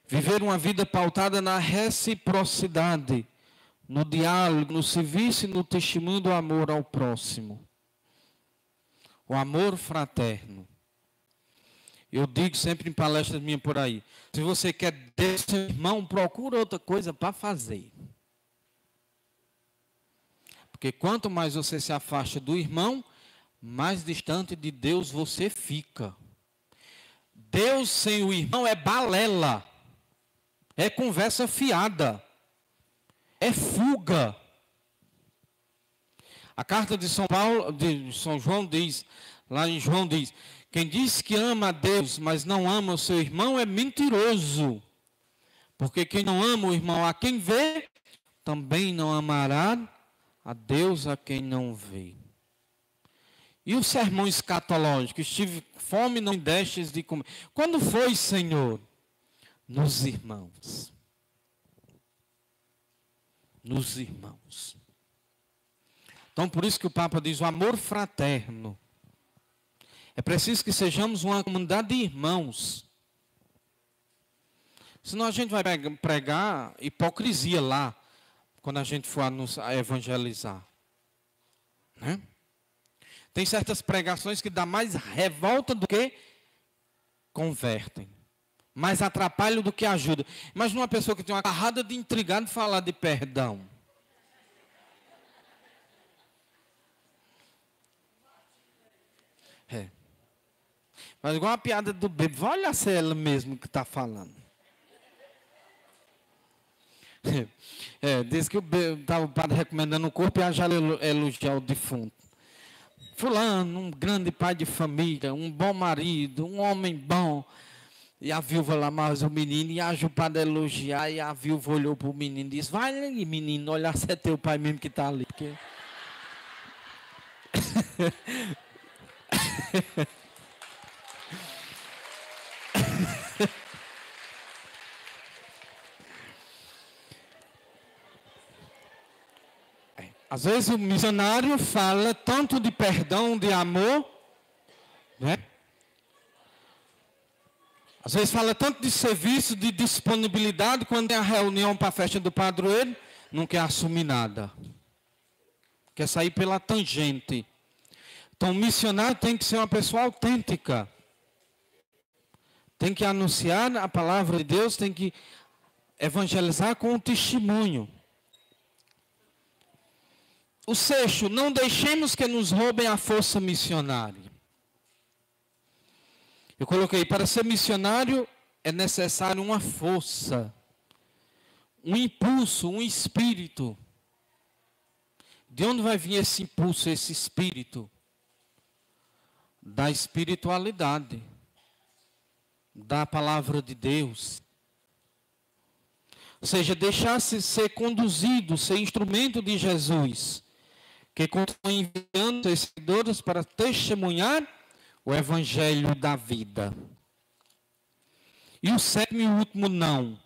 C: Viver uma vida pautada na reciprocidade, no diálogo, no serviço e no testemunho do amor ao próximo. O amor fraterno. Eu digo sempre em palestras minhas por aí, se você quer Deus, seu irmão, procura outra coisa para fazer. Porque quanto mais você se afasta do irmão, mais distante de Deus você fica. Deus sem o irmão é balela, é conversa fiada, é fuga. A carta de São João diz, lá em João diz, quem diz que ama a Deus, mas não ama o seu irmão, é mentiroso. Porque quem não ama o irmão a quem vê, também não amará a Deus a quem não vê. E o sermão escatológico? Estive com fome, não me destes de comer. Quando foi, Senhor? Nos irmãos. Nos irmãos. Então, por isso que o Papa diz, o amor fraterno. É preciso que sejamos uma comunidade de irmãos. Senão a gente vai pregar hipocrisia lá, quando a gente for a evangelizar. Né? Tem certas pregações que dá mais revolta do que convertem. Mais atrapalham do que ajudam. Imagina uma pessoa que tem uma carrada de intrigado falar de perdão. É. Mas igual a piada do bebê, olha se é ela mesmo que está falando. Diz que o padre recomendando o corpo e a já elogiar o defunto. Fulano, um grande pai de família, um bom marido, um homem bom. E a viúva lá, mas o menino, e a o padre elogiar, e a viúva olhou para o menino e disse, vai ali, menino, olha se é teu pai mesmo que está ali. Porque... Às vezes o missionário fala tanto de perdão, de amor, né? Às vezes fala tanto de serviço, de disponibilidade, quando tem a reunião para a festa do padroeiro, não quer assumir nada. Quer sair pela tangente. Então o missionário tem que ser uma pessoa autêntica. Tem que anunciar a palavra de Deus, tem que evangelizar com o testemunho. O sexto, não deixemos que nos roubem a força missionária. Eu coloquei, para ser missionário é necessário uma força, um impulso, um espírito. De onde vai vir esse impulso, esse espírito? Da espiritualidade, da palavra de Deus. Ou seja, deixar-se ser conduzido, ser instrumento de Jesus, que continua enviando seus seguidores para testemunhar o evangelho da vida. E o sétimo e último não.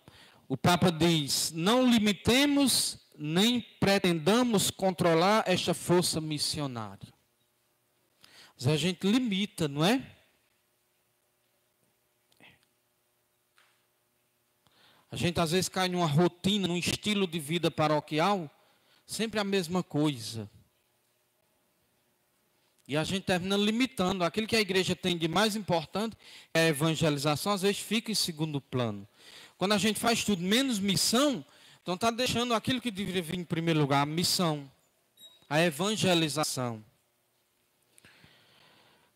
C: O Papa diz, não limitemos nem pretendamos controlar esta força missionária. Mas a gente limita, não é? A gente às vezes cai numa rotina, num estilo de vida paroquial, sempre a mesma coisa. E a gente termina limitando. Aquilo que a igreja tem de mais importante, é a evangelização, às vezes fica em segundo plano. Quando a gente faz tudo menos missão, então está deixando aquilo que deveria vir em primeiro lugar, a missão, a evangelização.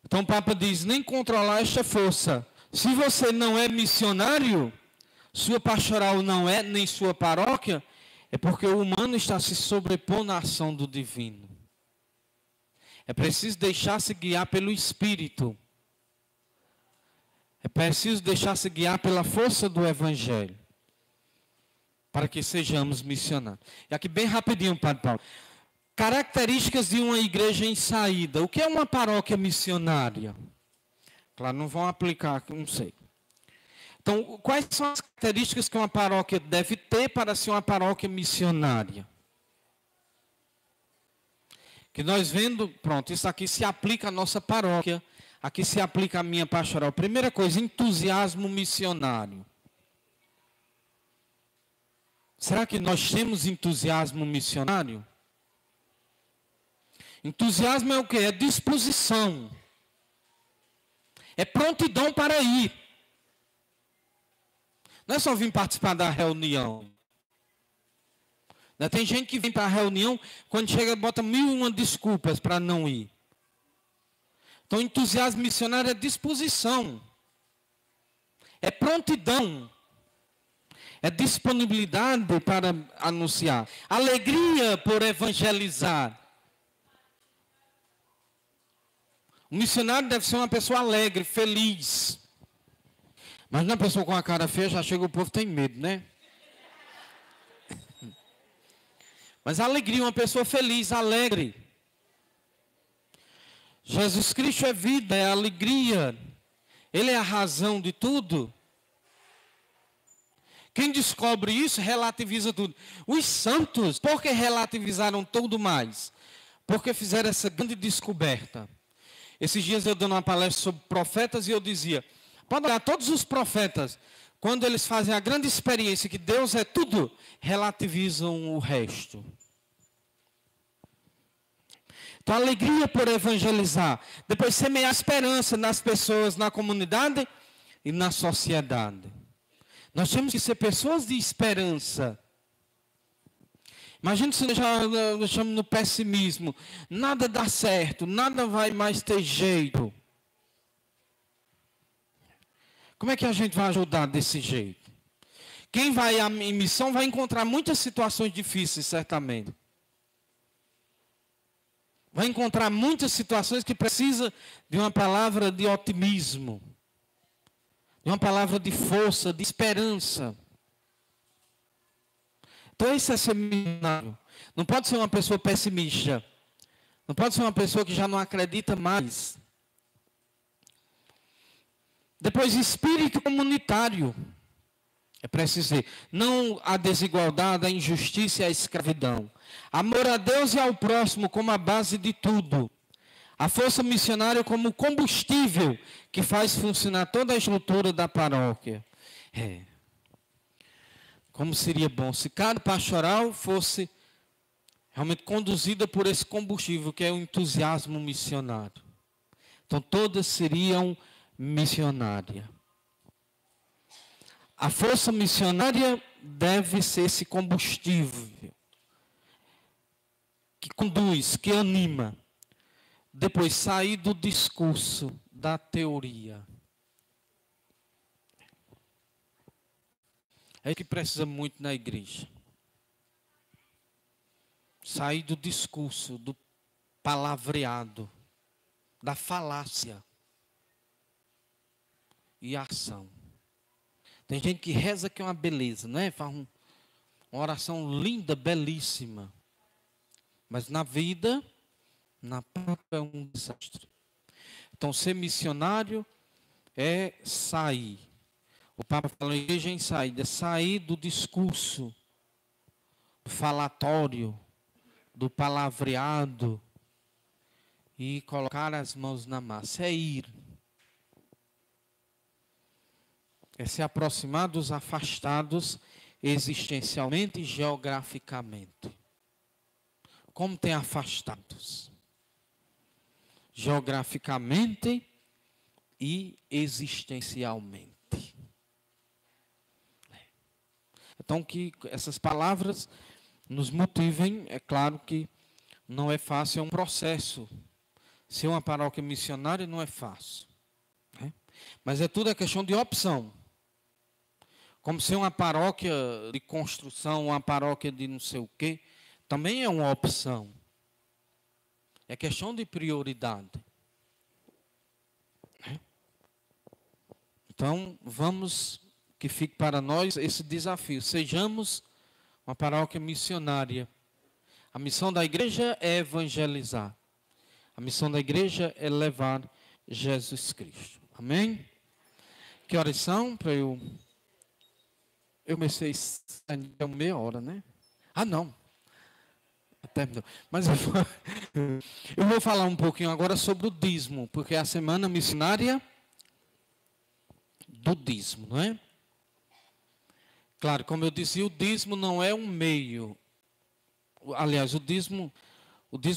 C: Então o Papa diz, nem controlar esta força. Se você não é missionário, sua pastoral não é, nem sua paróquia, é porque o humano está se sobrepondo à ação do divino. É preciso deixar-se guiar pelo Espírito. É preciso deixar-se guiar pela força do Evangelho, para que sejamos missionários. E aqui bem rapidinho, Padre Paulo. Características de uma igreja em saída. O que é uma paróquia missionária? Claro, não vão aplicar, não sei. Então, quais são as características que uma paróquia deve ter para ser uma paróquia missionária? Que nós vendo, pronto, isso aqui se aplica à nossa paróquia, aqui se aplica à minha pastoral. Primeira coisa, entusiasmo missionário. Será que nós temos entusiasmo missionário? Entusiasmo é o quê? É disposição. É prontidão para ir. Não é só vir participar da reunião. Tem gente que vem para a reunião, quando chega, bota 1001 desculpas para não ir. Então, entusiasmo missionário é disposição. É prontidão. É disponibilidade para anunciar. Alegria por evangelizar. O missionário deve ser uma pessoa alegre, feliz. Mas não é uma pessoa com a cara feia, já chega o povo tem medo, né? Mas a alegria, uma pessoa feliz, alegre. Jesus Cristo é vida, é alegria. Ele é a razão de tudo. Quem descobre isso, relativiza tudo. Os santos, por que relativizaram tudo mais? Porque fizeram essa grande descoberta. Esses dias eu dando uma palestra sobre profetas e eu dizia, pode olhar, todos os profetas, quando eles fazem a grande experiência que Deus é tudo, relativizam o resto. Então, alegria por evangelizar. Depois, semear esperança nas pessoas, na comunidade e na sociedade. Nós temos que ser pessoas de esperança. Imagina se nós já deixamos no pessimismo. Nada dá certo, nada vai mais ter jeito. Como é que a gente vai ajudar desse jeito? Quem vai em missão vai encontrar muitas situações difíceis, certamente. Vai encontrar muitas situações que precisa de uma palavra de otimismo. De uma palavra de força, de esperança. Então esse é ser missionário. Não pode ser uma pessoa pessimista. Não pode ser uma pessoa que já não acredita mais. Depois, espírito comunitário. É preciso dizer, não a desigualdade, a injustiça e a escravidão. Amor a Deus e ao próximo como a base de tudo. A força missionária como combustível que faz funcionar toda a estrutura da paróquia. Como seria bom se cada pastoral fosse realmente conduzida por esse combustível, que é o entusiasmo missionário. Então, todas seriam missionárias. A força missionária deve ser esse combustível que conduz, que anima. Depois, sair do discurso, da teoria. É o que precisa muito na igreja. Sair do discurso, do palavreado, da falácia e ação. Tem gente que reza que é uma beleza, não é? Faz uma oração linda, belíssima. Mas na vida, na prática é um desastre. Então, ser missionário é sair. O Papa fala, igreja em saída, sair do discurso, do falatório, do palavreado e colocar as mãos na massa. É ir. É se aproximar dos afastados existencialmente e geograficamente. Como tem afastados? Geograficamente e existencialmente. Então, que essas palavras nos motivem. É claro que não é fácil, é um processo. Ser uma paróquia missionária não é fácil. Né? Mas é tudo a questão de opção. Como ser uma paróquia de construção, uma paróquia de não sei o quê, também é uma opção. É questão de prioridade. Então, que fique para nós esse desafio. Sejamos uma paróquia missionária. A missão da igreja é evangelizar. A missão da igreja é levar Jesus Cristo. Amém? Que horas são para eu... Eu comecei a meia hora, né? Ah, não. Terminou. Mas eu vou falar um pouquinho agora sobre o dízimo, porque é a semana missionária do dízimo, não é? Claro, como eu dizia, o dízimo não é um meio. Aliás, o dízimo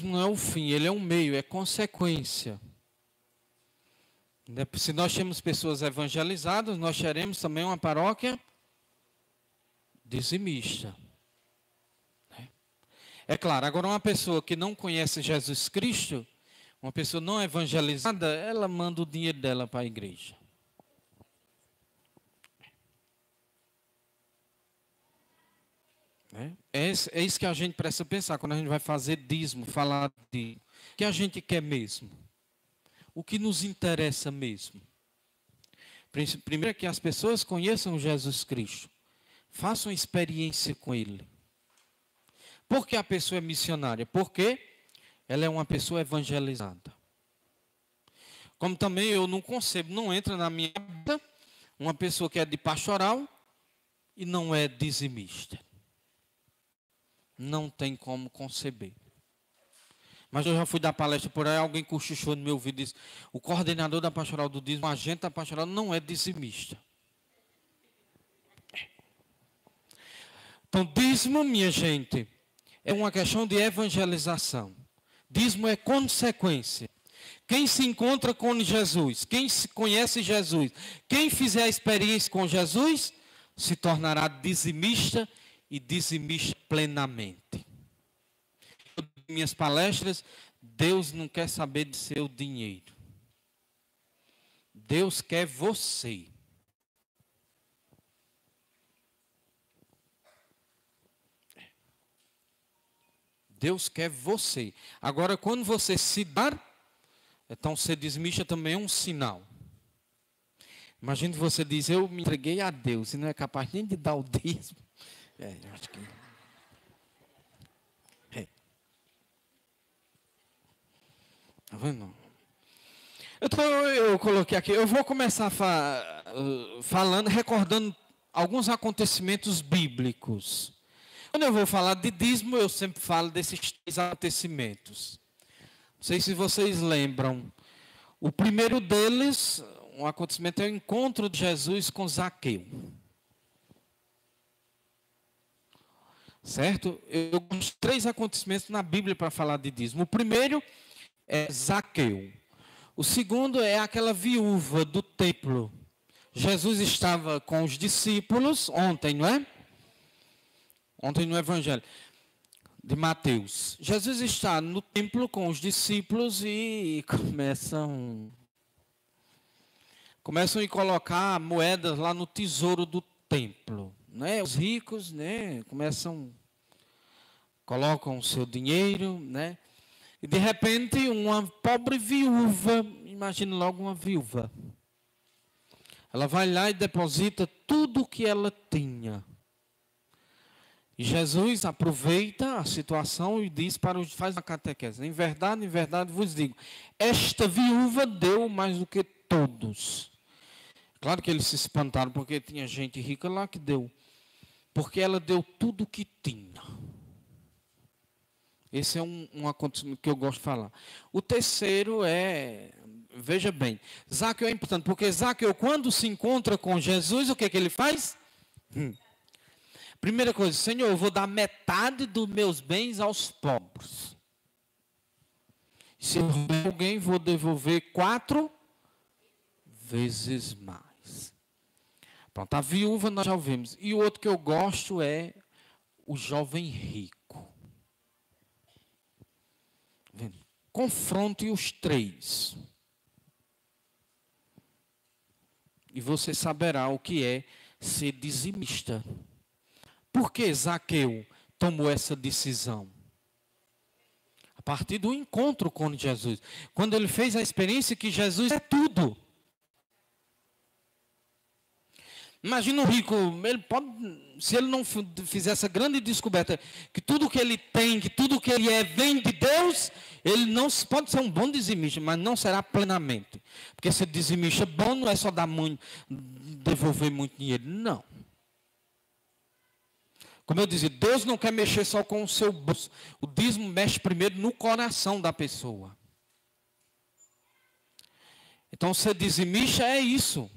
C: não é o fim, ele é um meio, é consequência. Se nós temos pessoas evangelizadas, nós teremos também uma paróquia dizimista. É claro, agora uma pessoa que não conhece Jesus Cristo, uma pessoa não evangelizada, ela manda o dinheiro dela para a igreja. É isso que a gente precisa pensar quando a gente vai fazer dízimo, falar de o que a gente quer mesmo. O que nos interessa mesmo. Primeiro é que as pessoas conheçam Jesus Cristo. Façam experiência com Ele. Por que a pessoa é missionária? Porque ela é uma pessoa evangelizada. Como também eu não concebo, não entra na minha vida uma pessoa que é de pastoral e não é dizimista. Não tem como conceber. Mas eu já fui dar palestra por aí, alguém cochichou no meu ouvido e disse: o coordenador da pastoral do dízimo, o agente da pastoral não é dizimista. Então, dízimo, minha gente, é uma questão de evangelização. Dízimo é consequência. Quem se encontra com Jesus, quem se conhece Jesus, quem fizer a experiência com Jesus, se tornará dizimista e dizimista plenamente. Em minhas palestras, Deus não quer saber de seu dinheiro. Deus quer você. Deus quer você. Agora, quando você se dar, então ser dizimista também é um sinal. Imagine você diz: eu me entreguei a Deus e não é capaz nem de dar o dízimo. Eu acho que... Tá vendo? Então, eu coloquei aqui, eu vou começar falando, recordando alguns acontecimentos bíblicos. Quando eu vou falar de dízimo, eu sempre falo desses 3 acontecimentos. Não sei se vocês lembram. O primeiro deles, um acontecimento, é o encontro de Jesus com Zaqueu. Certo? Eu gosto de 3 acontecimentos na Bíblia para falar de dízimo. O primeiro é Zaqueu. O segundo é aquela viúva do templo. Jesus estava com os discípulos ontem, não é? Ontem no Evangelho de Mateus. Jesus está no templo com os discípulos e começam a colocar moedas lá no tesouro do templo. Né? Os ricos, né, colocam o seu dinheiro, né? E de repente uma pobre viúva, imagine logo uma viúva, ela vai lá e deposita tudo o que ela tinha. E Jesus aproveita a situação e diz faz uma catequese: em verdade vos digo, esta viúva deu mais do que todos. Claro que eles se espantaram, porque tinha gente rica lá que deu. Porque ela deu tudo o que tinha. Esse é um acontecimento que eu gosto de falar. O terceiro é, veja bem, Zaqueu é importante, porque Zaqueu, quando se encontra com Jesus, o que ele faz? Primeira coisa: Senhor, eu vou dar metade dos meus bens aos pobres. Se eu roubar alguém, vou devolver 4 vezes mais. Pronto, a viúva nós já ouvimos. E o outro que eu gosto é o jovem rico. Confronte os 3. E você saberá o que é ser dizimista. Por que Zaqueu tomou essa decisão? A partir do encontro com Jesus. Quando ele fez a experiência que Jesus é tudo. Imagina o rico, ele pode, se ele não fizer essa grande descoberta, que tudo que ele tem, que tudo que ele é, vem de Deus, ele não pode ser um bom dizimista, mas não será plenamente. Porque ser dizimista bom não é só dar muito, devolver muito dinheiro, não. Como eu dizia, Deus não quer mexer só com o seu bolso. O dízimo mexe primeiro no coração da pessoa. Então, ser dizimista é isso.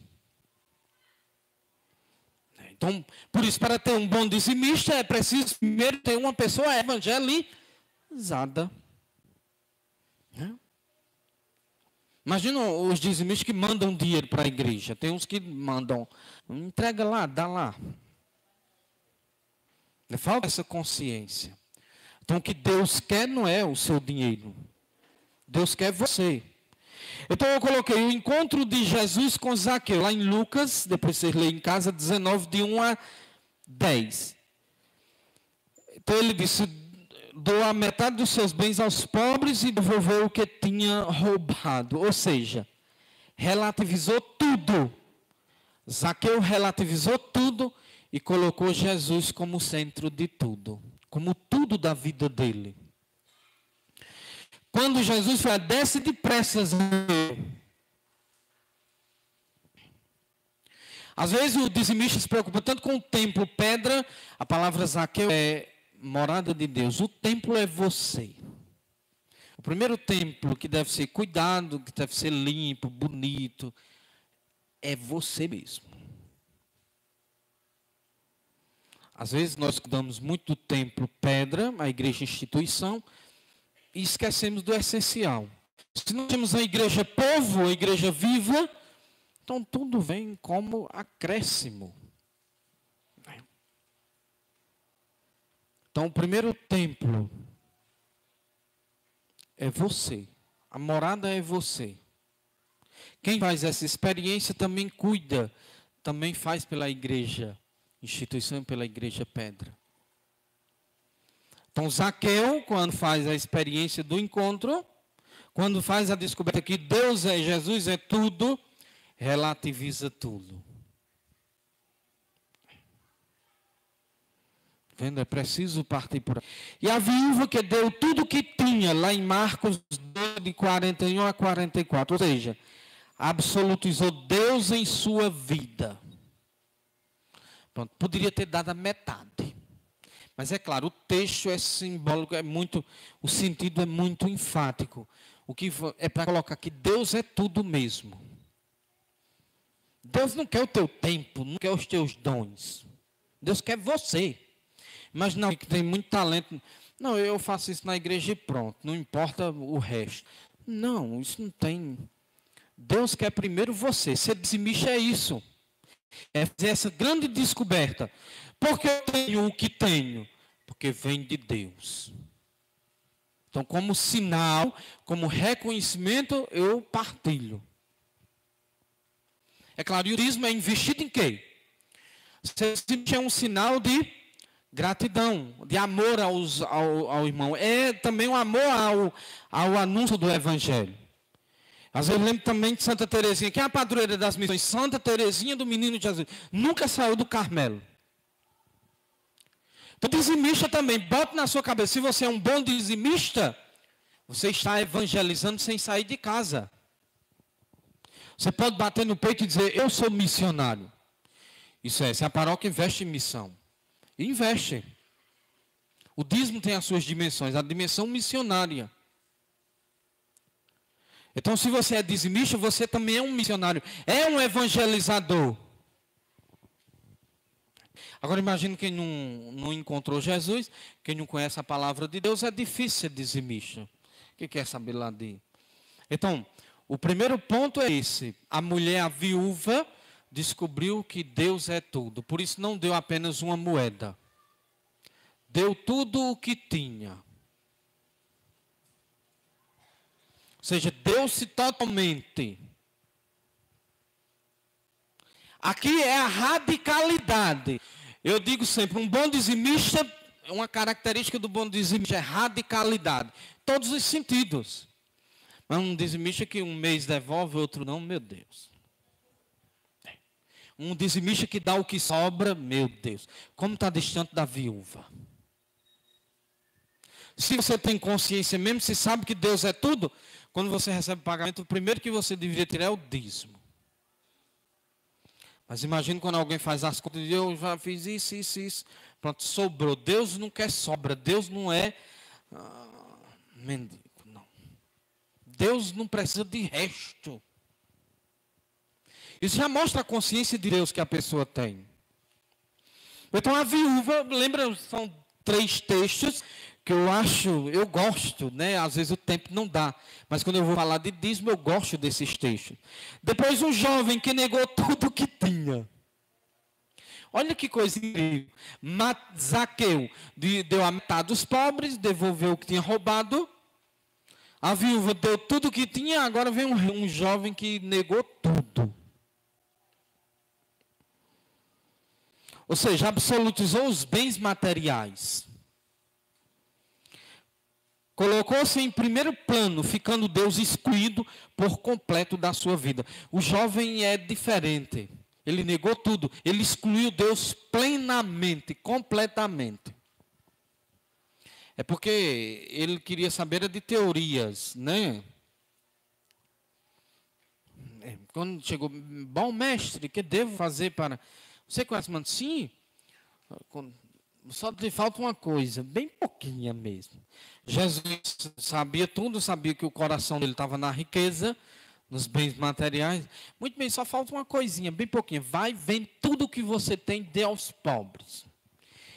C: Então, por isso, para ter um bom dizimista, é preciso primeiro ter uma pessoa evangelizada. Imagina os dizimistas que mandam dinheiro para a igreja. Tem uns que mandam, entrega lá, dá lá. Falta essa consciência. Então, o que Deus quer não é o seu dinheiro. Deus quer você. Então, eu coloquei o encontro de Jesus com Zaqueu, lá em Lucas, depois vocês leem em casa, 19, de 1 a 10. Então, ele disse, doou a metade dos seus bens aos pobres e devolveu o que tinha roubado. Ou seja, relativizou tudo. Zaqueu relativizou tudo e colocou Jesus como centro de tudo, como tudo da vida dele. Quando Jesus falou, desce depressa, Zaqueu. Às vezes o dizimista se preocupa tanto com o templo, pedra, a palavra Zaqueu é morada de Deus. O templo é você. O primeiro templo que deve ser cuidado, que deve ser limpo, bonito, é você mesmo. Às vezes nós cuidamos muito do templo pedra, a igreja instituição, e esquecemos do essencial. Se nós temos a igreja povo, a igreja viva, então tudo vem como acréscimo. Então o primeiro templo é você. A morada é você. Quem faz essa experiência também cuida, também faz pela igreja instituição e pela igreja pedra. Então Zaqueu, quando faz a experiência do encontro, quando faz a descoberta que Deus é, Jesus é tudo, relativiza tudo. Vendo? É preciso partir por aí. E a viúva que deu tudo o que tinha, lá em Marcos 2, de 41 a 44, ou seja, absolutizou Deus em sua vida. Pronto, poderia ter dado a metade. Mas é claro, o texto é simbólico, o sentido é muito enfático. O que é para colocar que Deus é tudo mesmo. Deus não quer o teu tempo, não quer os teus dons. Deus quer você. Mas não, que tem muito talento. Não, eu faço isso na igreja e pronto, não importa o resto. Não, isso não tem. Deus quer primeiro você. Ser dizimista é isso. É fazer essa grande descoberta. Por que eu tenho o que tenho? Porque vem de Deus. Então, como sinal, como reconhecimento, eu partilho. É claro, e o dízimo é investido em quê? É um sinal de gratidão, de amor ao irmão. É também um amor ao anúncio do Evangelho. Às vezes eu lembro também de Santa Teresinha, que é a padroeira das missões. Santa Teresinha do Menino Jesus. Nunca saiu do Carmelo. Então, dizimista também, bote na sua cabeça. Se você é um bom dizimista, você está evangelizando sem sair de casa. Você pode bater no peito e dizer, eu sou missionário. Isso é, se a paróquia investe em missão. Investe. O dízimo tem as suas dimensões, a dimensão missionária. Então, se você é dizimista, você também é um missionário, é um evangelizador. Agora, imagine quem não encontrou Jesus, quem não conhece a palavra de Deus, é difícil ser dizimista. O que quer saber lá de? Então, o primeiro ponto é esse. A mulher, a viúva, descobriu que Deus é tudo. Por isso, não deu apenas uma moeda. Deu tudo o que tinha. Ou seja, deu-se totalmente. Aqui é a radicalidade. Eu digo sempre, um bom dizimista, uma característica do bom dizimista é radicalidade. Todos os sentidos. Mas um dizimista que um mês devolve, outro não, meu Deus. Um dizimista que dá o que sobra, meu Deus, como está distante da viúva. Se você tem consciência mesmo, se sabe que Deus é tudo, quando você recebe o pagamento, o primeiro que você deveria tirar é o dízimo. Mas imagina quando alguém faz as contas e diz, eu já fiz isso. Pronto, sobrou. Deus não quer sobra. Deus não é mendigo, não. Deus não precisa de resto. Isso já mostra a consciência de Deus que a pessoa tem. Então a viúva, lembra, são 3 textos que eu gosto, né? Às vezes o tempo não dá, mas quando eu vou falar de dízimo, eu gosto desses textos. Depois um jovem que negou tudo o que tinha. Olha que coisa incrível. Zaqueu deu a metade dos pobres, devolveu o que tinha roubado. A viúva deu tudo o que tinha, agora vem um jovem que negou tudo. Ou seja, absolutizou os bens materiais. Colocou-se em primeiro plano, ficando Deus excluído por completo da sua vida. O jovem é diferente. Ele negou tudo. Ele excluiu Deus plenamente, completamente. É porque ele queria saber de teorias, né? Quando chegou, bom mestre, o que devo fazer para... Você conhece, mano? Sim. Só lhe falta uma coisa, bem pouquinha mesmo. Jesus sabia tudo, sabia que o coração dele estava na riqueza, nos bens materiais. Muito bem, só falta uma coisinha, bem pouquinha. Vai, vende tudo o que você tem, dê aos pobres.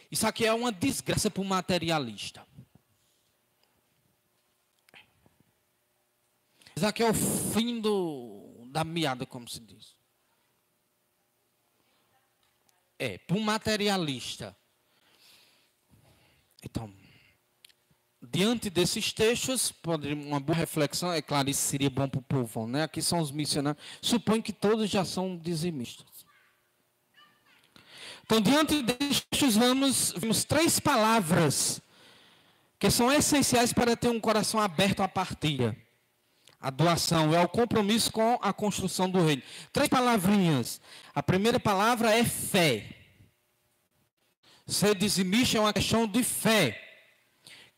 C: Isso aqui é uma desgraça para o materialista. Isso aqui é o fim da meada, como se diz. Para um materialista. Então, diante desses textos, uma boa reflexão, é claro, isso seria bom para o povo, né? Aqui são os missionários, suponho que todos já são dizimistas. Então, diante desses textos, vemos 3 palavras que são essenciais para ter um coração aberto à partilha. A doação é o compromisso com a construção do reino. 3 palavrinhas. A primeira palavra é fé. Ser dizimista é uma questão de fé.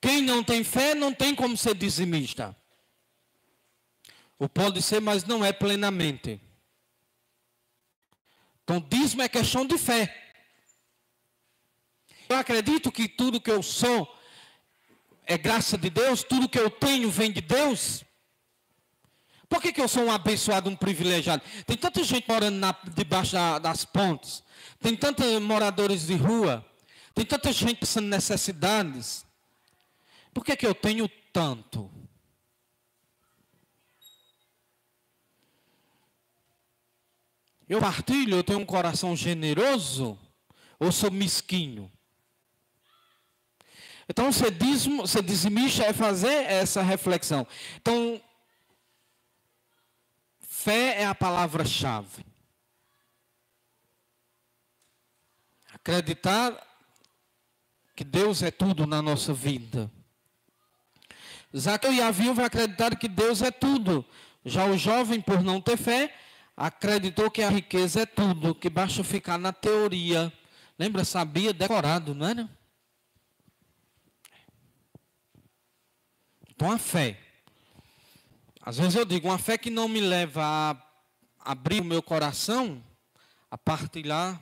C: Quem não tem fé não tem como ser dizimista. Ou pode ser, mas não é plenamente. Então, dízimo é questão de fé. Eu acredito que tudo que eu sou é graça de Deus, tudo que eu tenho vem de Deus. Por que eu sou um abençoado, um privilegiado? Tem tanta gente morando debaixo das pontes. Tem tantos moradores de rua. Tem tanta gente passando necessidades. Por que eu tenho tanto? Eu partilho, eu tenho um coração generoso ou sou mesquinho? Então, ser dizimista é fazer essa reflexão. Então, fé é a palavra-chave. Acreditar que Deus é tudo na nossa vida. Zaqueu e a viúva acreditaram que Deus é tudo. Já o jovem, por não ter fé, acreditou que a riqueza é tudo, que basta ficar na teoria. Lembra, sabia, decorado, não era? Então a fé. Às vezes eu digo, uma fé que não me leva a abrir o meu coração, a partilhar.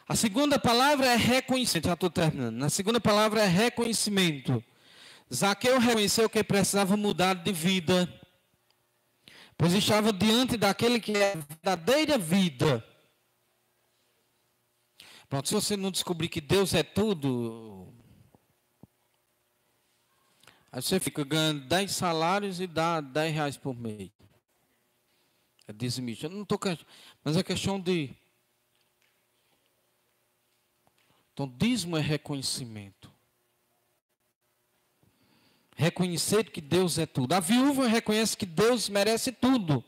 C: A segunda palavra é reconhecimento. Já estou terminando. A segunda palavra é reconhecimento. Zaqueu reconheceu que precisava mudar de vida, pois estava diante daquele que é a verdadeira vida. Pronto, se você não descobrir que Deus é tudo, aí você fica ganhando 10 salários e dá 10 reais por mês. É dizimista. Eu não estou cansado, mas é questão de... Então, dízimo é reconhecimento. Reconhecer que Deus é tudo. A viúva reconhece que Deus merece tudo.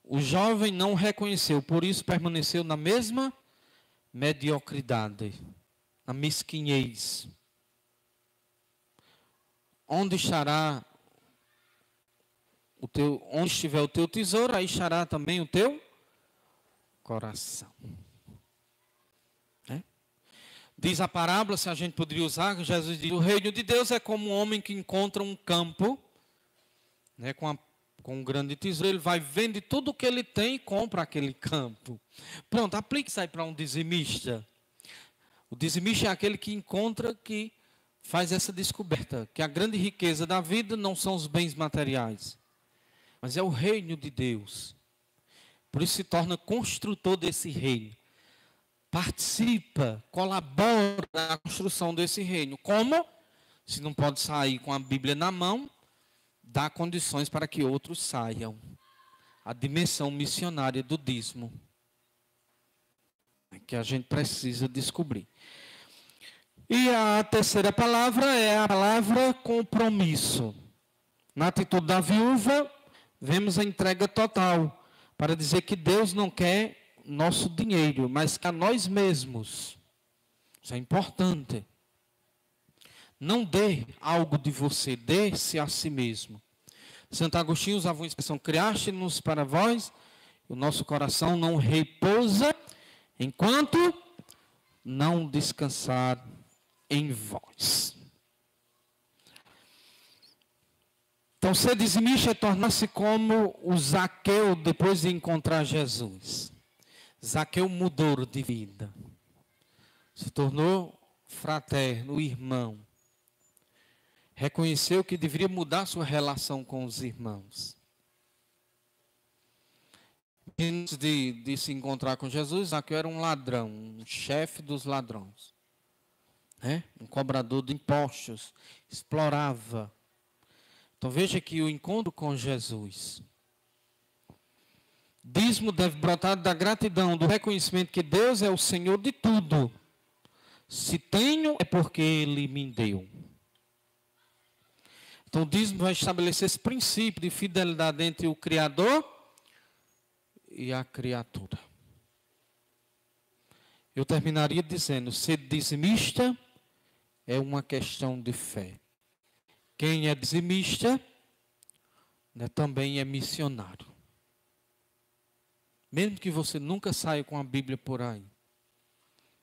C: O jovem não reconheceu, por isso permaneceu na mesma mediocridade, na mesquinhez. Onde estará onde estiver o teu tesouro, aí estará também o teu coração. Diz a parábola, se a gente poderia usar, Jesus diz: o reino de Deus é como um homem que encontra um campo, com um grande tesouro, ele vai vende tudo o que ele tem e compra aquele campo. Pronto, aplique isso aí para um dizimista. O dizimista é aquele que encontra, que faz essa descoberta, que a grande riqueza da vida não são os bens materiais, mas é o reino de Deus. Por isso se torna construtor desse reino. Participa, colabora na construção desse reino. Como? Se não pode sair com a Bíblia na mão, dá condições para que outros saiam. A dimensão missionária do dízimo, que a gente precisa descobrir. E a terceira palavra é a palavra compromisso. Na atitude da viúva, vemos a entrega total, para dizer que Deus não quer nosso dinheiro, mas que a nós mesmos. Isso é importante. Não dê algo de você, dê-se a si mesmo. Santo Agostinho usava uma expressão: criaste-nos para vós, o nosso coração não repousa enquanto não descansar em vós. Então, ser dizimista é tornar-se como o Zaqueu depois de encontrar Jesus. Zaqueu mudou de vida, se tornou fraterno, irmão. Reconheceu que deveria mudar sua relação com os irmãos. Antes de se encontrar com Jesus, Zaqueu era um ladrão, um chefe dos ladrões, um cobrador de impostos, explorava. Então veja que o encontro com Jesus, dízimo deve brotar da gratidão, do reconhecimento que Deus é o Senhor de tudo. Se tenho, é porque Ele me deu. Então o dízimo vai estabelecer esse princípio de fidelidade entre o Criador e a criatura. Eu terminaria dizendo: ser dizimista é uma questão de fé. Quem é dizimista, também é missionário. Mesmo que você nunca saia com a Bíblia por aí,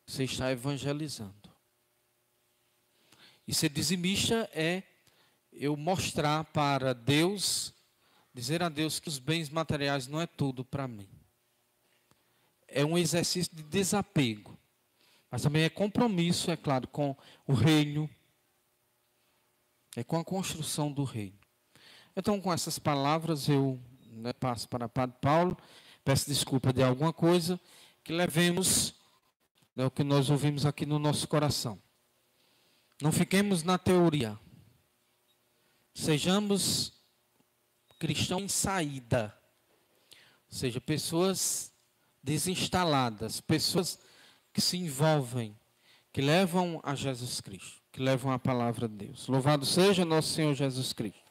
C: você está evangelizando. E ser dizimista é eu mostrar para Deus, dizer a Deus que os bens materiais não é tudo para mim. É um exercício de desapego, mas também é compromisso, é claro, com o reino, é com a construção do reino. Então, com essas palavras, eu passo para o Padre Paulo. Peço desculpa de alguma coisa, que levemos o que nós ouvimos aqui no nosso coração. Não fiquemos na teoria. Sejamos cristãos em saída. Ou seja, pessoas desinstaladas, pessoas que se envolvem, que levam a Jesus Cristo, que levam a palavra de Deus. Louvado seja nosso Senhor Jesus Cristo.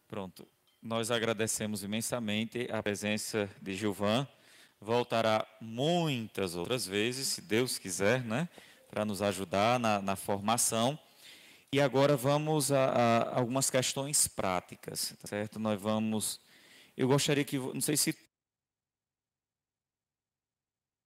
A: Pronto. Nós agradecemos imensamente a presença de Gilvan. Voltará muitas outras vezes, se Deus quiser, para nos ajudar na formação. E agora vamos a algumas questões práticas, tá certo? Eu gostaria que, não sei se